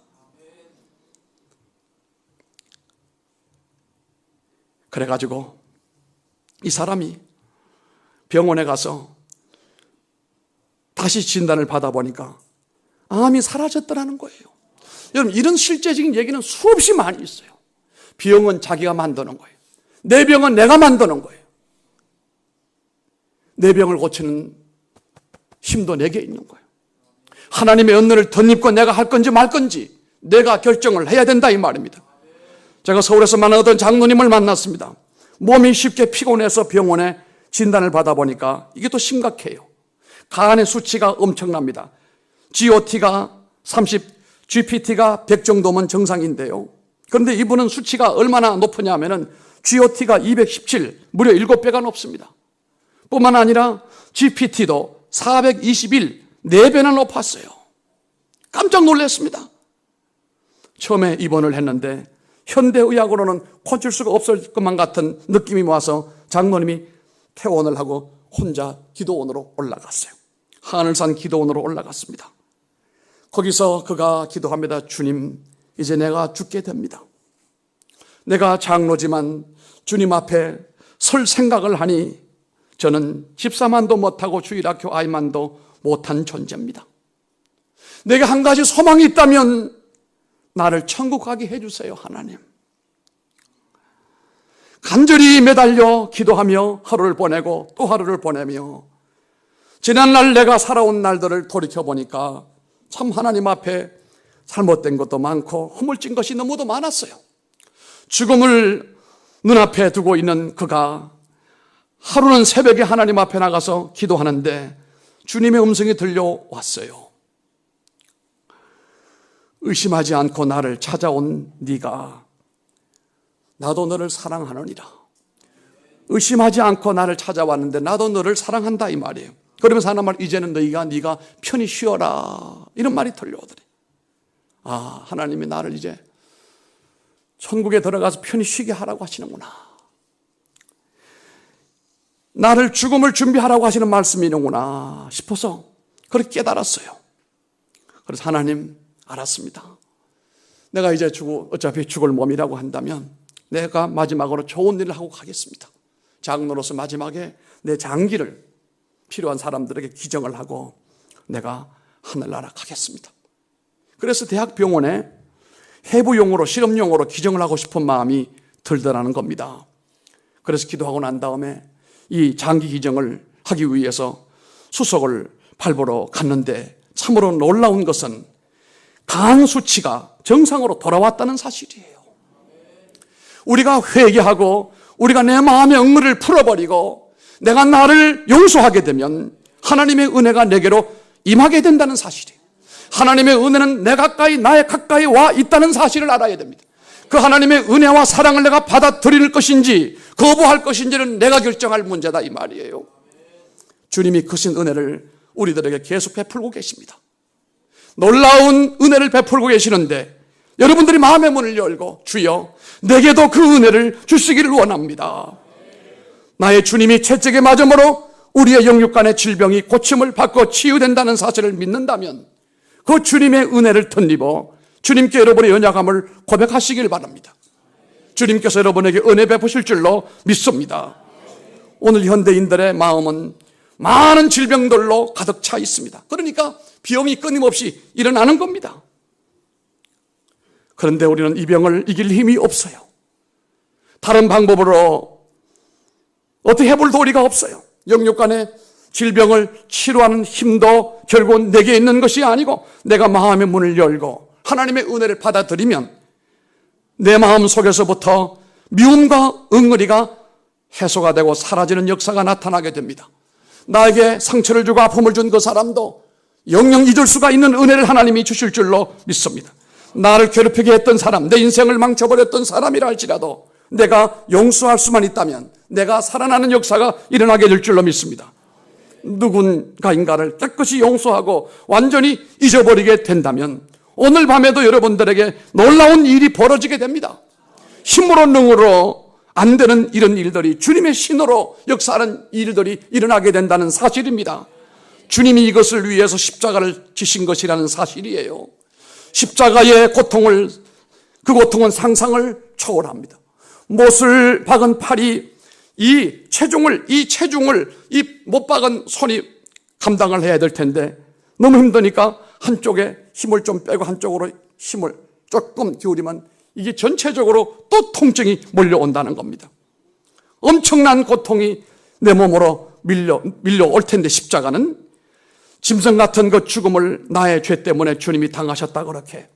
그래가지고 이 사람이 병원에 가서 다시 진단을 받아보니까 암이 사라졌더라는 거예요. 여러분, 이런 실제적인 얘기는 수없이 많이 있어요. 병은 자기가 만드는 거예요. 내 병은 내가 만드는 거예요. 내 병을 고치는 힘도 내게 있는 거예요. 하나님의 은혜를 덧입고 내가 할 건지 말 건지 내가 결정을 해야 된다, 이 말입니다. 제가 서울에서 만나던 장로님을 만났습니다. 몸이 쉽게 피곤해서 병원에 진단을 받아보니까 이게 또 심각해요. 간의 수치가 엄청납니다. GOT가 30, GPT가 100 정도면 정상인데요. 그런데 이분은 수치가 얼마나 높으냐면은 GOT가 217, 무려 7배가 높습니다. 뿐만 아니라 GPT도 421, 4배나 높았어요. 깜짝 놀랐습니다. 처음에 입원을 했는데 현대의학으로는 고칠 수가 없을 것만 같은 느낌이 와서 장로님이 퇴원을 하고 혼자 기도원으로 올라갔어요. 하늘산 기도원으로 올라갔습니다. 거기서 그가 기도합니다. 주님, 이제 내가 죽게 됩니다. 내가 장로지만 주님 앞에 설 생각을 하니 저는 집사만도 못하고 주일학교 아이만도 못한 존재입니다. 내게 한 가지 소망이 있다면 나를 천국 가게 해주세요, 하나님. 간절히 매달려 기도하며 하루를 보내고 또 하루를 보내며 지난날 내가 살아온 날들을 돌이켜보니까 참 하나님 앞에 잘못된 것도 많고 허물진 것이 너무도 많았어요. 죽음을 눈앞에 두고 있는 그가 하루는 새벽에 하나님 앞에 나가서 기도하는데 주님의 음성이 들려왔어요. 의심하지 않고 나를 찾아온 네가 나도 너를 사랑하느니라. 의심하지 않고 나를 찾아왔는데 나도 너를 사랑한다 이 말이에요. 그러면서 하나 말 이제는 네가 편히 쉬어라 이런 말이 들려오더래. 아, 하나님이 나를 이제 천국에 들어가서 편히 쉬게 하라고 하시는구나. 나를 죽음을 준비하라고 하시는 말씀이는구나 싶어서 그렇게 깨달았어요. 그래서 하나님 알았습니다. 내가 이제 어차피 죽을 몸이라고 한다면 내가 마지막으로 좋은 일을 하고 가겠습니다. 장로로서 마지막에 내 장기를 필요한 사람들에게 기증을 하고 내가 하늘나라 가겠습니다. 그래서 대학병원에 해부용으로 실험용으로 기증을 하고 싶은 마음이 들더라는 겁니다. 그래서 기도하고 난 다음에 이 장기 기증을 하기 위해서 수석을 밟으러 갔는데 참으로 놀라운 것은 간 수치가 정상으로 돌아왔다는 사실이에요. 우리가 회개하고 우리가 내 마음의 엉물을 풀어버리고 내가 나를 용서하게 되면 하나님의 은혜가 내게로 임하게 된다는 사실이에요. 하나님의 은혜는 내 가까이 나의 가까이 와 있다는 사실을 알아야 됩니다. 그 하나님의 은혜와 사랑을 내가 받아들일 것인지 거부할 것인지는 내가 결정할 문제다 이 말이에요. 주님이 크신 은혜를 우리들에게 계속 베풀고 계십니다. 놀라운 은혜를 베풀고 계시는데 여러분들이 마음의 문을 열고 주여 내게도 그 은혜를 주시기를 원합니다. 나의 주님이 채찍에 맞음으로 우리의 영육간의 질병이 고침을 받고 치유된다는 사실을 믿는다면 그 주님의 은혜를 덧입어 주님께 여러분의 연약함을 고백하시길 바랍니다. 주님께서 여러분에게 은혜 베푸실 줄로 믿습니다. 오늘 현대인들의 마음은 많은 질병들로 가득 차 있습니다. 그러니까 비염이 끊임없이 일어나는 겁니다. 그런데 우리는 이 병을 이길 힘이 없어요. 다른 방법으로 어떻게 해볼 도리가 없어요. 영육간의 질병을 치료하는 힘도 결국은 내게 있는 것이 아니고 내가 마음의 문을 열고 하나님의 은혜를 받아들이면 내 마음 속에서부터 미움과 응어리가 해소가 되고 사라지는 역사가 나타나게 됩니다. 나에게 상처를 주고 아픔을 준 그 사람도 영영 잊을 수가 있는 은혜를 하나님이 주실 줄로 믿습니다. 나를 괴롭히게 했던 사람, 내 인생을 망쳐버렸던 사람이라 할지라도 내가 용서할 수만 있다면 내가 살아나는 역사가 일어나게 될 줄로 믿습니다. 누군가인가를 깨끗이 용서하고 완전히 잊어버리게 된다면 오늘 밤에도 여러분들에게 놀라운 일이 벌어지게 됩니다. 힘으로 능으로 안 되는 이런 일들이 주님의 신으로 역사하는 일들이 일어나게 된다는 사실입니다. 주님이 이것을 위해서 십자가를 지신 것이라는 사실이에요. 십자가의 고통을, 그 고통은 상상을 초월합니다. 못을 박은 팔이 이 체중을 이 못 박은 손이 감당을 해야 될 텐데 너무 힘드니까 한쪽에 힘을 좀 빼고 한쪽으로 힘을 조금 기울이면 이게 전체적으로 또 통증이 몰려온다는 겁니다. 엄청난 고통이 내 몸으로 밀려올 텐데 십자가는 짐승 같은 그 죽음을 나의 죄 때문에 주님이 당하셨다 그렇게.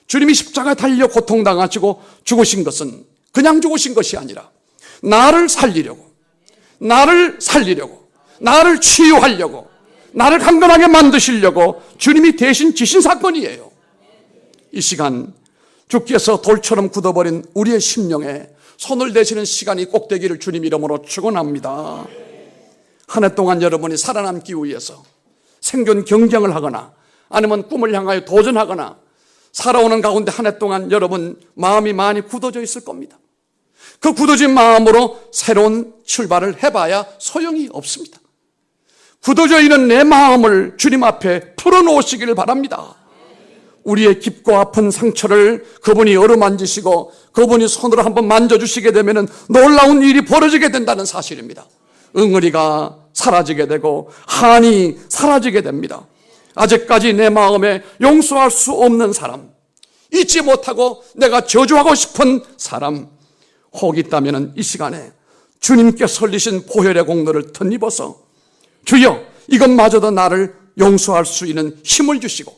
주님이 십자가에 달려 고통당하시고 죽으신 것은 그냥 죽으신 것이 아니라 나를 살리려고, 나를 치유하려고, 나를 강건하게 만드시려고 주님이 대신 지신 사건이에요. 이 시간 주께서 돌처럼 굳어버린 우리의 심령에 손을 대시는 시간이 꼭 되기를 주님 이름으로 축원합니다. 한 해 동안 여러분이 살아남기 위해서 생존 경쟁을 하거나 아니면 꿈을 향하여 도전하거나 살아오는 가운데 한 해 동안 여러분 마음이 많이 굳어져 있을 겁니다. 그 굳어진 마음으로 새로운 출발을 해봐야 소용이 없습니다. 굳어져 있는 내 마음을 주님 앞에 풀어놓으시기를 바랍니다. 우리의 깊고 아픈 상처를 그분이 어루만지시고 그분이 손으로 한번 만져주시게 되면 놀라운 일이 벌어지게 된다는 사실입니다. 응어리가 사라지게 되고 한이 사라지게 됩니다. 아직까지 내 마음에 용서할 수 없는 사람, 잊지 못하고 내가 저주하고 싶은 사람, 혹 있다면 이 시간에 주님께 설리신 보혈의 공로를 덧입어서 주여 이것마저도 나를 용서할 수 있는 힘을 주시고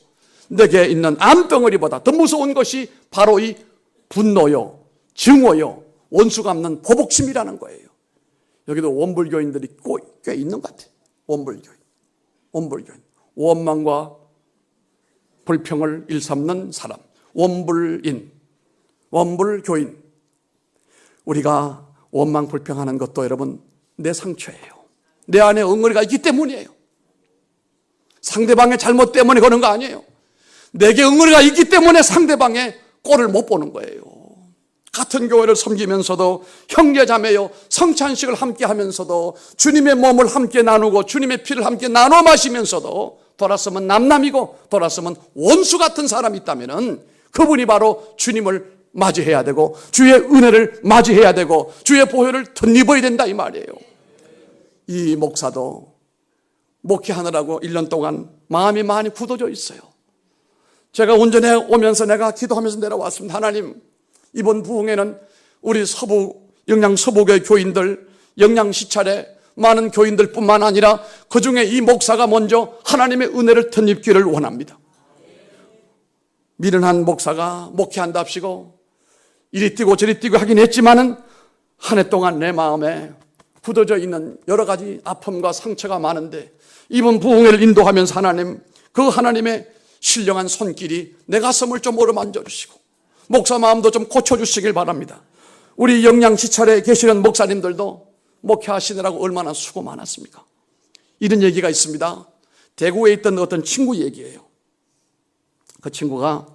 내게 있는 암덩어리보다 더 무서운 것이 바로 이 분노요, 증오요, 원수 갚는 보복심이라는 거예요. 여기도 원불교인들이 꽤 있는 것 같아요. 원불교인. 원망과 불평을 일삼는 사람. 원불교인. 우리가 원망 불평하는 것도 여러분 내 상처예요. 내 안에 엉거리가 있기 때문이에요. 상대방의 잘못 때문에 그런 거 아니에요. 내게 엉거리가 있기 때문에 상대방의 꼴을 못 보는 거예요. 같은 교회를 섬기면서도 형제자매요 성찬식을 함께 하면서도 주님의 몸을 함께 나누고 주님의 피를 함께 나눠 마시면서도 돌아서면 남남이고 돌아서면 원수 같은 사람이 있다면 그분이 바로 주님을 맞이해야 되고 주의 은혜를 맞이해야 되고 주의 보혈을 덧입어야 된다 이 말이에요. 이 목사도 목회하느라고 1년 동안 마음이 많이 굳어져 있어요. 제가 운전해 오면서 내가 기도하면서 내려왔습니다. 하나님, 이번 부흥에는 우리 영양 서부교회 교인들, 영양 시찰에 많은 교인들뿐만 아니라 그중에 이 목사가 먼저 하나님의 은혜를 덧입기를 원합니다. 미련한 목사가 목회한답시고 이리 뛰고 저리 뛰고 하긴 했지만은 한 해 동안 내 마음에 굳어져 있는 여러 가지 아픔과 상처가 많은데 이번 부흥회를 인도하면서 하나님, 그 하나님의 신령한 손길이 내 가슴을 좀 어루만져 주시고 목사 마음도 좀 고쳐주시길 바랍니다. 우리 영양시찰에 계시는 목사님들도 목회하시느라고 얼마나 수고 많았습니까? 이런 얘기가 있습니다. 대구에 있던 어떤 친구 얘기예요. 그 친구가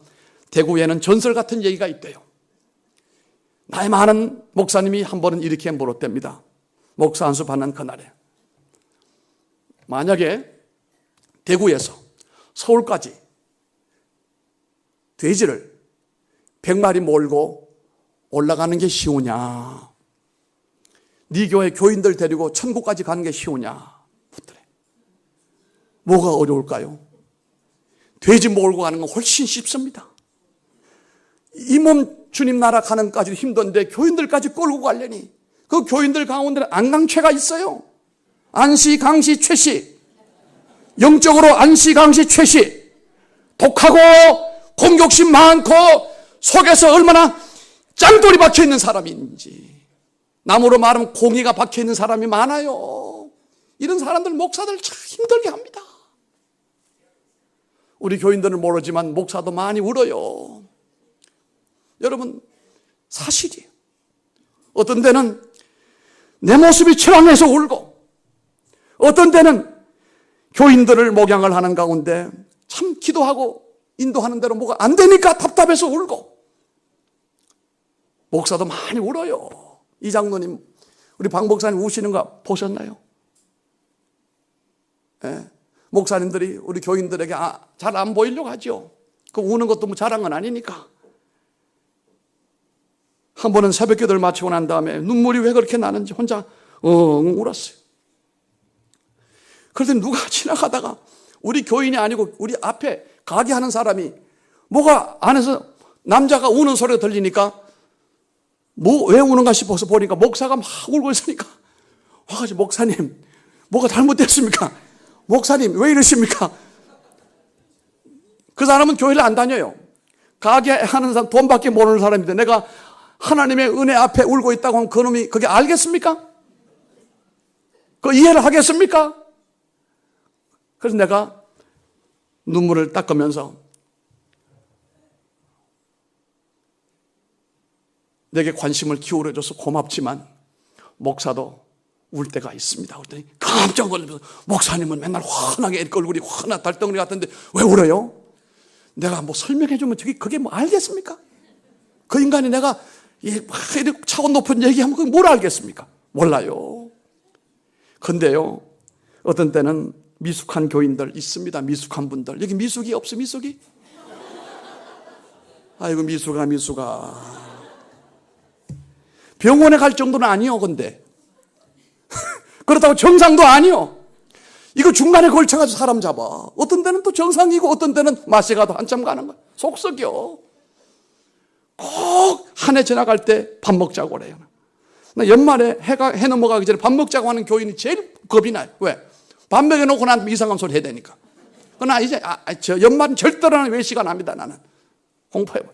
대구에는 전설 같은 얘기가 있대요. 나이 많은 목사님이 한 번은 이렇게 물었답니다. 목사 안수 받는 그날에 만약에 대구에서 서울까지 돼지를 100마리 몰고 올라가는 게 쉬우냐? 네 교회 교인들 데리고 천국까지 가는 게 쉬우냐? 묻더래. 뭐가 어려울까요? 돼지 몰고 가는 건 훨씬 쉽습니다. 이 몸 주님 나라 가는 까지도 힘든데 교인들까지 끌고 가려니 그 교인들 가운데는 안강최가 있어요. 안시, 강시, 최시. 영적으로 안시, 강시, 최시. 독하고 공격심 많고 속에서 얼마나 짱돌이 박혀있는 사람인지. 나무로 말하면 공이가 박혀있는 사람이 많아요. 이런 사람들 목사들 참 힘들게 합니다. 우리 교인들은 모르지만 목사도 많이 울어요. 여러분 사실이에요. 어떤 때는 내 모습이 처량해서 울고 어떤 때는 교인들을 목양을 하는 가운데 참 기도하고 인도하는 대로 뭐가 안 되니까 답답해서 울고 목사도 많이 울어요. 이 장로님 우리 박 목사님 우시는 거 보셨나요? 네. 목사님들이 우리 교인들에게 잘 안 보이려고 하죠. 그 우는 것도 뭐 자랑은 아니니까. 한 번은 새벽기도를 마치고 난 다음에 눈물이 왜 그렇게 나는지 혼자 울었어요. 그런데 누가 지나가다가 우리 교인이 아니고 우리 앞에 가게 하는 사람이 뭐가 안에서 남자가 우는 소리가 들리니까 왜 우는가 싶어서 보니까 목사가 막 울고 있으니까 와가지고 목사님 뭐가 잘못됐습니까? 목사님 왜 이러십니까? 그 사람은 교회를 안 다녀요. 가게 하는 사람 돈밖에 모르는 사람인데 내가 하나님의 은혜 앞에 울고 있다고 하면 그놈이 그게 알겠습니까? 그 이해를 하겠습니까? 그래서 내가 눈물을 닦으면서 내게 관심을 기울여줘서 고맙지만 목사도 울 때가 있습니다. 그랬더니 깜짝 놀라면서 목사님은 맨날 환하게 얼굴이 환한 달덩어리 같은데 왜 울어요? 내가 뭐 설명해주면 그게 뭐 알겠습니까? 그 인간이 내가 이렇게 차원 높은 얘기하면 그게 뭘 알겠습니까? 몰라요. 근데요, 어떤 때는 미숙한 교인들 있습니다. 미숙한 분들. 여기 미숙이 없어, 미숙이? 아이고, 미숙아. 병원에 갈 정도는 아니요, 근데. 그렇다고 정상도 아니요. 이거 중간에 걸쳐가지고 사람 잡아. 어떤 때는 또 정상이고 어떤 때는 맛에 가도 한참 가는 거야. 속 썩여. 꼭 한 해 지나갈 때 밥 먹자고 그래요. 나 연말에 해 넘어가기 전에 밥 먹자고 하는 교인이 제일 겁이 나요. 왜? 밥 먹여놓고 난 이상한 소리 해야 되니까. 그러나 이제 저 연말은 절대로 외식이 안 합니다. 나는 공포해버려.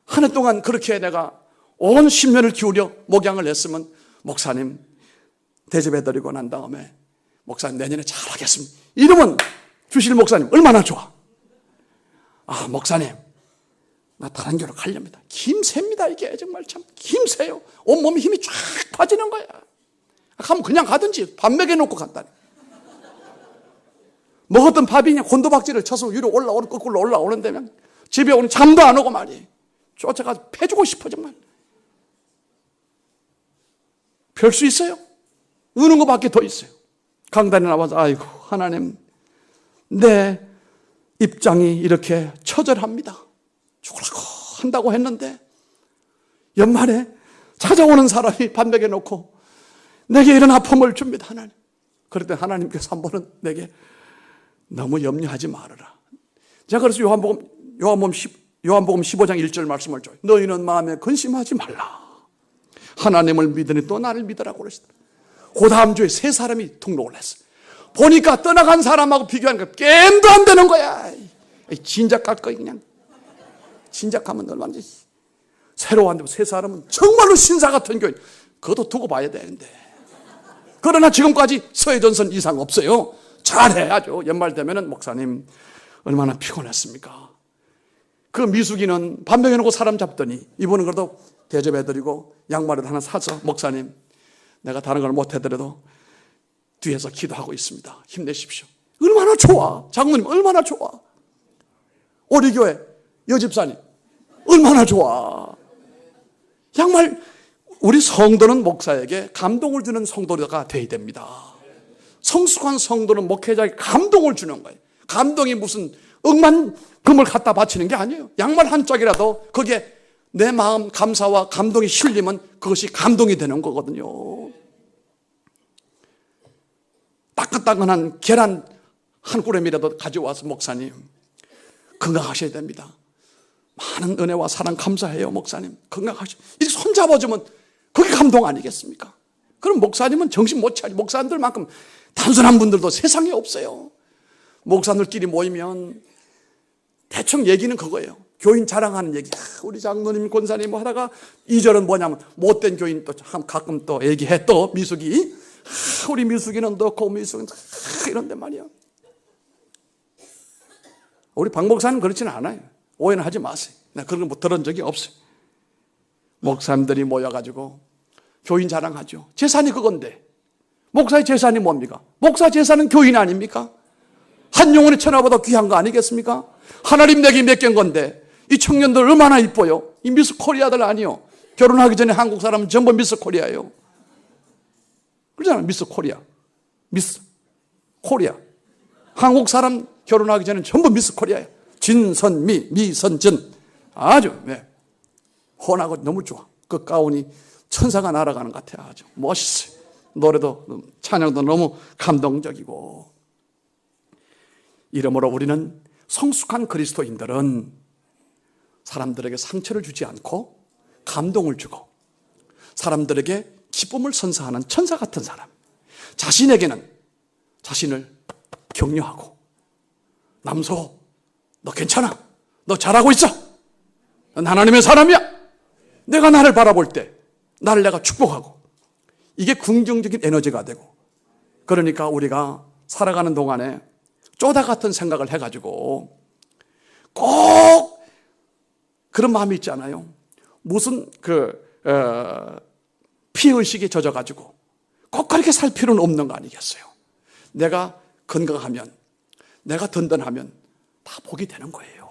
한 해 동안 그렇게 내가 온 심혈을 기울여 목양을 했으면 목사님 대접해드리고 난 다음에 목사님 내년에 잘하겠습니다. 이러면 주실 목사님 얼마나 좋아. 아 목사님 나 다른 교로 가렵니다. 김새입니다. 이게 정말 참 김새요. 온몸에 힘이 쫙 빠지는 거야. 가면 그냥 가든지 밥 먹여놓고 간다니. 먹었던 밥이 그냥 곤두박질을 쳐서 위로 올라오는 거꾸로 올라오는데 집에 오는 잠도 안 오고 말이에요. 쫓아가서 패주고 싶어 정말. 별 수 있어요? 우는 것밖에 더 있어요. 강단에 나와서 아이고 하나님 내 입장이 이렇게 처절합니다. 죽으라고 한다고 했는데 연말에 찾아오는 사람이 밥 먹여놓고 내게 이런 아픔을 줍니다. 하나님. 그럴 때 하나님께서 한 번은 내게 너무 염려하지 말아라. 제가 그래서 요한복음 15장 1절 말씀을 줘요. 너희는 마음에 근심하지 말라. 하나님을 믿으니 또 나를 믿으라고 그러시더라. 그 다음 주에 세 사람이 등록을 했어요. 보니까 떠나간 사람하고 비교하니까 게임도 안 되는 거야. 진작 갈 거야 그냥. 진작 가면 얼마나 새로 왔는데 세 사람은 정말로 신사 같은 교인. 그것도 두고 봐야 되는데. 그러나 지금까지 서해전선 이상 없어요. 잘해 아주. 연말 되면은 목사님 얼마나 피곤했습니까? 그 미숙이는 밥 먹여놓고 사람 잡더니 이번은 그래도 대접해드리고 양말을 하나 사서 목사님 내가 다른 걸 못해드려도 뒤에서 기도하고 있습니다. 힘내십시오. 얼마나 좋아. 장로님 얼마나 좋아. 우리 교회 여집사님 얼마나 좋아. 정말 우리 성도는 목사에게 감동을 주는 성도가 되어야 됩니다. 성숙한 성도는 목회자에게 감동을 주는 거예요. 감동이 무슨 억만 금을 갖다 바치는 게 아니에요. 양말 한 짝이라도 거기에 내 마음 감사와 감동이 실리면 그것이 감동이 되는 거거든요. 따끈따끈한 계란 한 꾸러미라도 가져와서 목사님 건강하셔야 됩니다. 많은 은혜와 사랑 감사해요 목사님. 건강하시오. 이렇게 손잡아주면 그게 감동 아니겠습니까? 그럼 목사님은 정신 못 차리. 목사님들만큼 단순한 분들도 세상에 없어요. 목사님들끼리 모이면 대충 얘기는 그거예요. 교인 자랑하는 얘기. 우리 장로님 권사님 뭐 하다가 2절은 뭐냐면 못된 교인 또 가끔 또 얘기해. 또 미숙이 우리 미숙이는 넣고 미숙은 이런데 말이야. 우리 박 목사님 그렇지는 않아요. 오해는 하지 마세요. 나 그런 거 뭐 들은 적이 없어요. 목사님들이 모여가지고 교인 자랑하죠. 재산이 그건데 목사의 재산이 뭡니까? 목사 재산은 교인 아닙니까? 한 영혼의 천하보다 귀한 거 아니겠습니까? 하나님 내게 맡긴 건데 이 청년들 얼마나 이뻐요. 이 미스 코리아들 아니요. 결혼하기 전에 한국 사람은 전부 미스 코리아예요. 그러잖아요. 미스 코리아. 미스 코리아. 한국 사람 결혼하기 전에 전부 미스 코리아예요. 진선미, 미선진. 아주 훤하고 너무 좋아. 그 가운이 천사가 날아가는 것 같아요. 아주 멋있어요. 노래도 찬양도 너무 감동적이고. 이러므로 우리는 성숙한 그리스도인들은 사람들에게 상처를 주지 않고 감동을 주고 사람들에게 기쁨을 선사하는 천사 같은 사람. 자신에게는 자신을 격려하고 남소 너 괜찮아. 너 잘하고 있어. 넌 하나님의 사람이야. 내가 나를 바라볼 때 나를 내가 축복하고 이게 긍정적인 에너지가 되고 그러니까 우리가 살아가는 동안에 쪼다 같은 생각을 해가지고 꼭 그런 마음이 있잖아요. 무슨 피의식에 젖어가지고 꼭 그렇게 살 필요는 없는 거 아니겠어요. 내가 건강하면 내가 든든하면 다 복이 되는 거예요.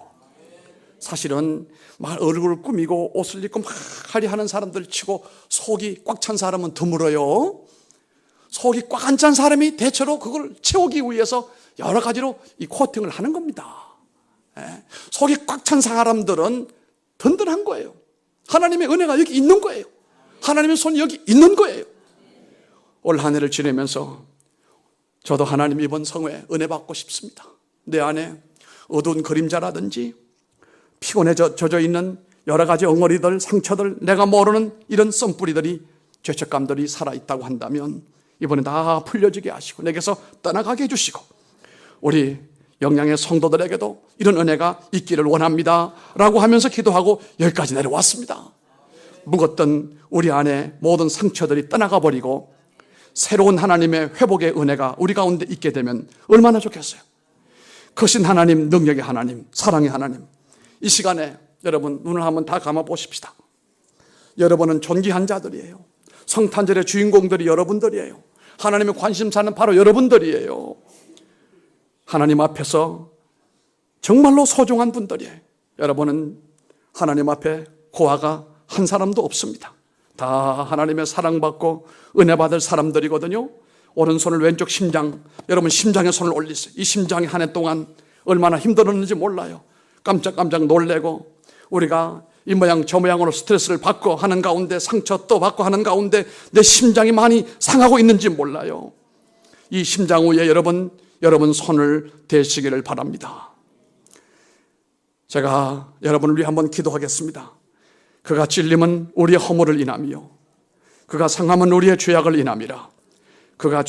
사실은 막 얼굴을 꾸미고 옷을 입고 막 화려하는 사람들 치고 속이 꽉 찬 사람은 드물어요. 속이 꽉 안 찬 사람이 대체로 그걸 채우기 위해서 여러 가지로 이 코팅을 하는 겁니다. 속이 꽉 찬 사람들은 든든한 거예요. 하나님의 은혜가 여기 있는 거예요. 하나님의 손이 여기 있는 거예요. 올 한 해를 지내면서 저도 하나님 이번 성회에 은혜 받고 싶습니다. 내 안에 어두운 그림자라든지 피곤해 젖어 있는 여러 가지 엉어리들, 상처들, 내가 모르는 이런 썸뿌리들이, 죄책감들이 살아있다고 한다면 이번에 다 풀려지게 하시고 내게서 떠나가게 해주시고 우리 영양의 성도들에게도 이런 은혜가 있기를 원합니다 라고 하면서 기도하고 여기까지 내려왔습니다. 묵었던 우리 안에 모든 상처들이 떠나가 버리고 새로운 하나님의 회복의 은혜가 우리 가운데 있게 되면 얼마나 좋겠어요. 크신 하나님, 능력의 하나님, 사랑의 하나님, 이 시간에 여러분 눈을 한번 다 감아 보십시다. 여러분은 존귀한 자들이에요. 성탄절의 주인공들이 여러분들이에요. 하나님의 관심사는 바로 여러분들이에요. 하나님 앞에서 정말로 소중한 분들이에요. 여러분은 하나님 앞에 고아가 한 사람도 없습니다. 다 하나님의 사랑받고 은혜 받을 사람들이거든요. 오른손을 왼쪽 심장, 여러분 심장에 손을 올리세요. 이 심장이 한 해 동안 얼마나 힘들었는지 몰라요. 깜짝깜짝 놀래고 우리가 이 모양 저 모양으로 스트레스를 받고 하는 가운데, 상처 또 받고 하는 가운데 내 심장이 많이 상하고 있는지 몰라요. 이 심장 위에 여러분 손을 대시기를 바랍니다. 제가 여러분을 위해 한번 기도하겠습니다. 그가 찔림은 우리의 허물을 인함이요 그가 상함은 우리의 죄악을 인함이라. 그가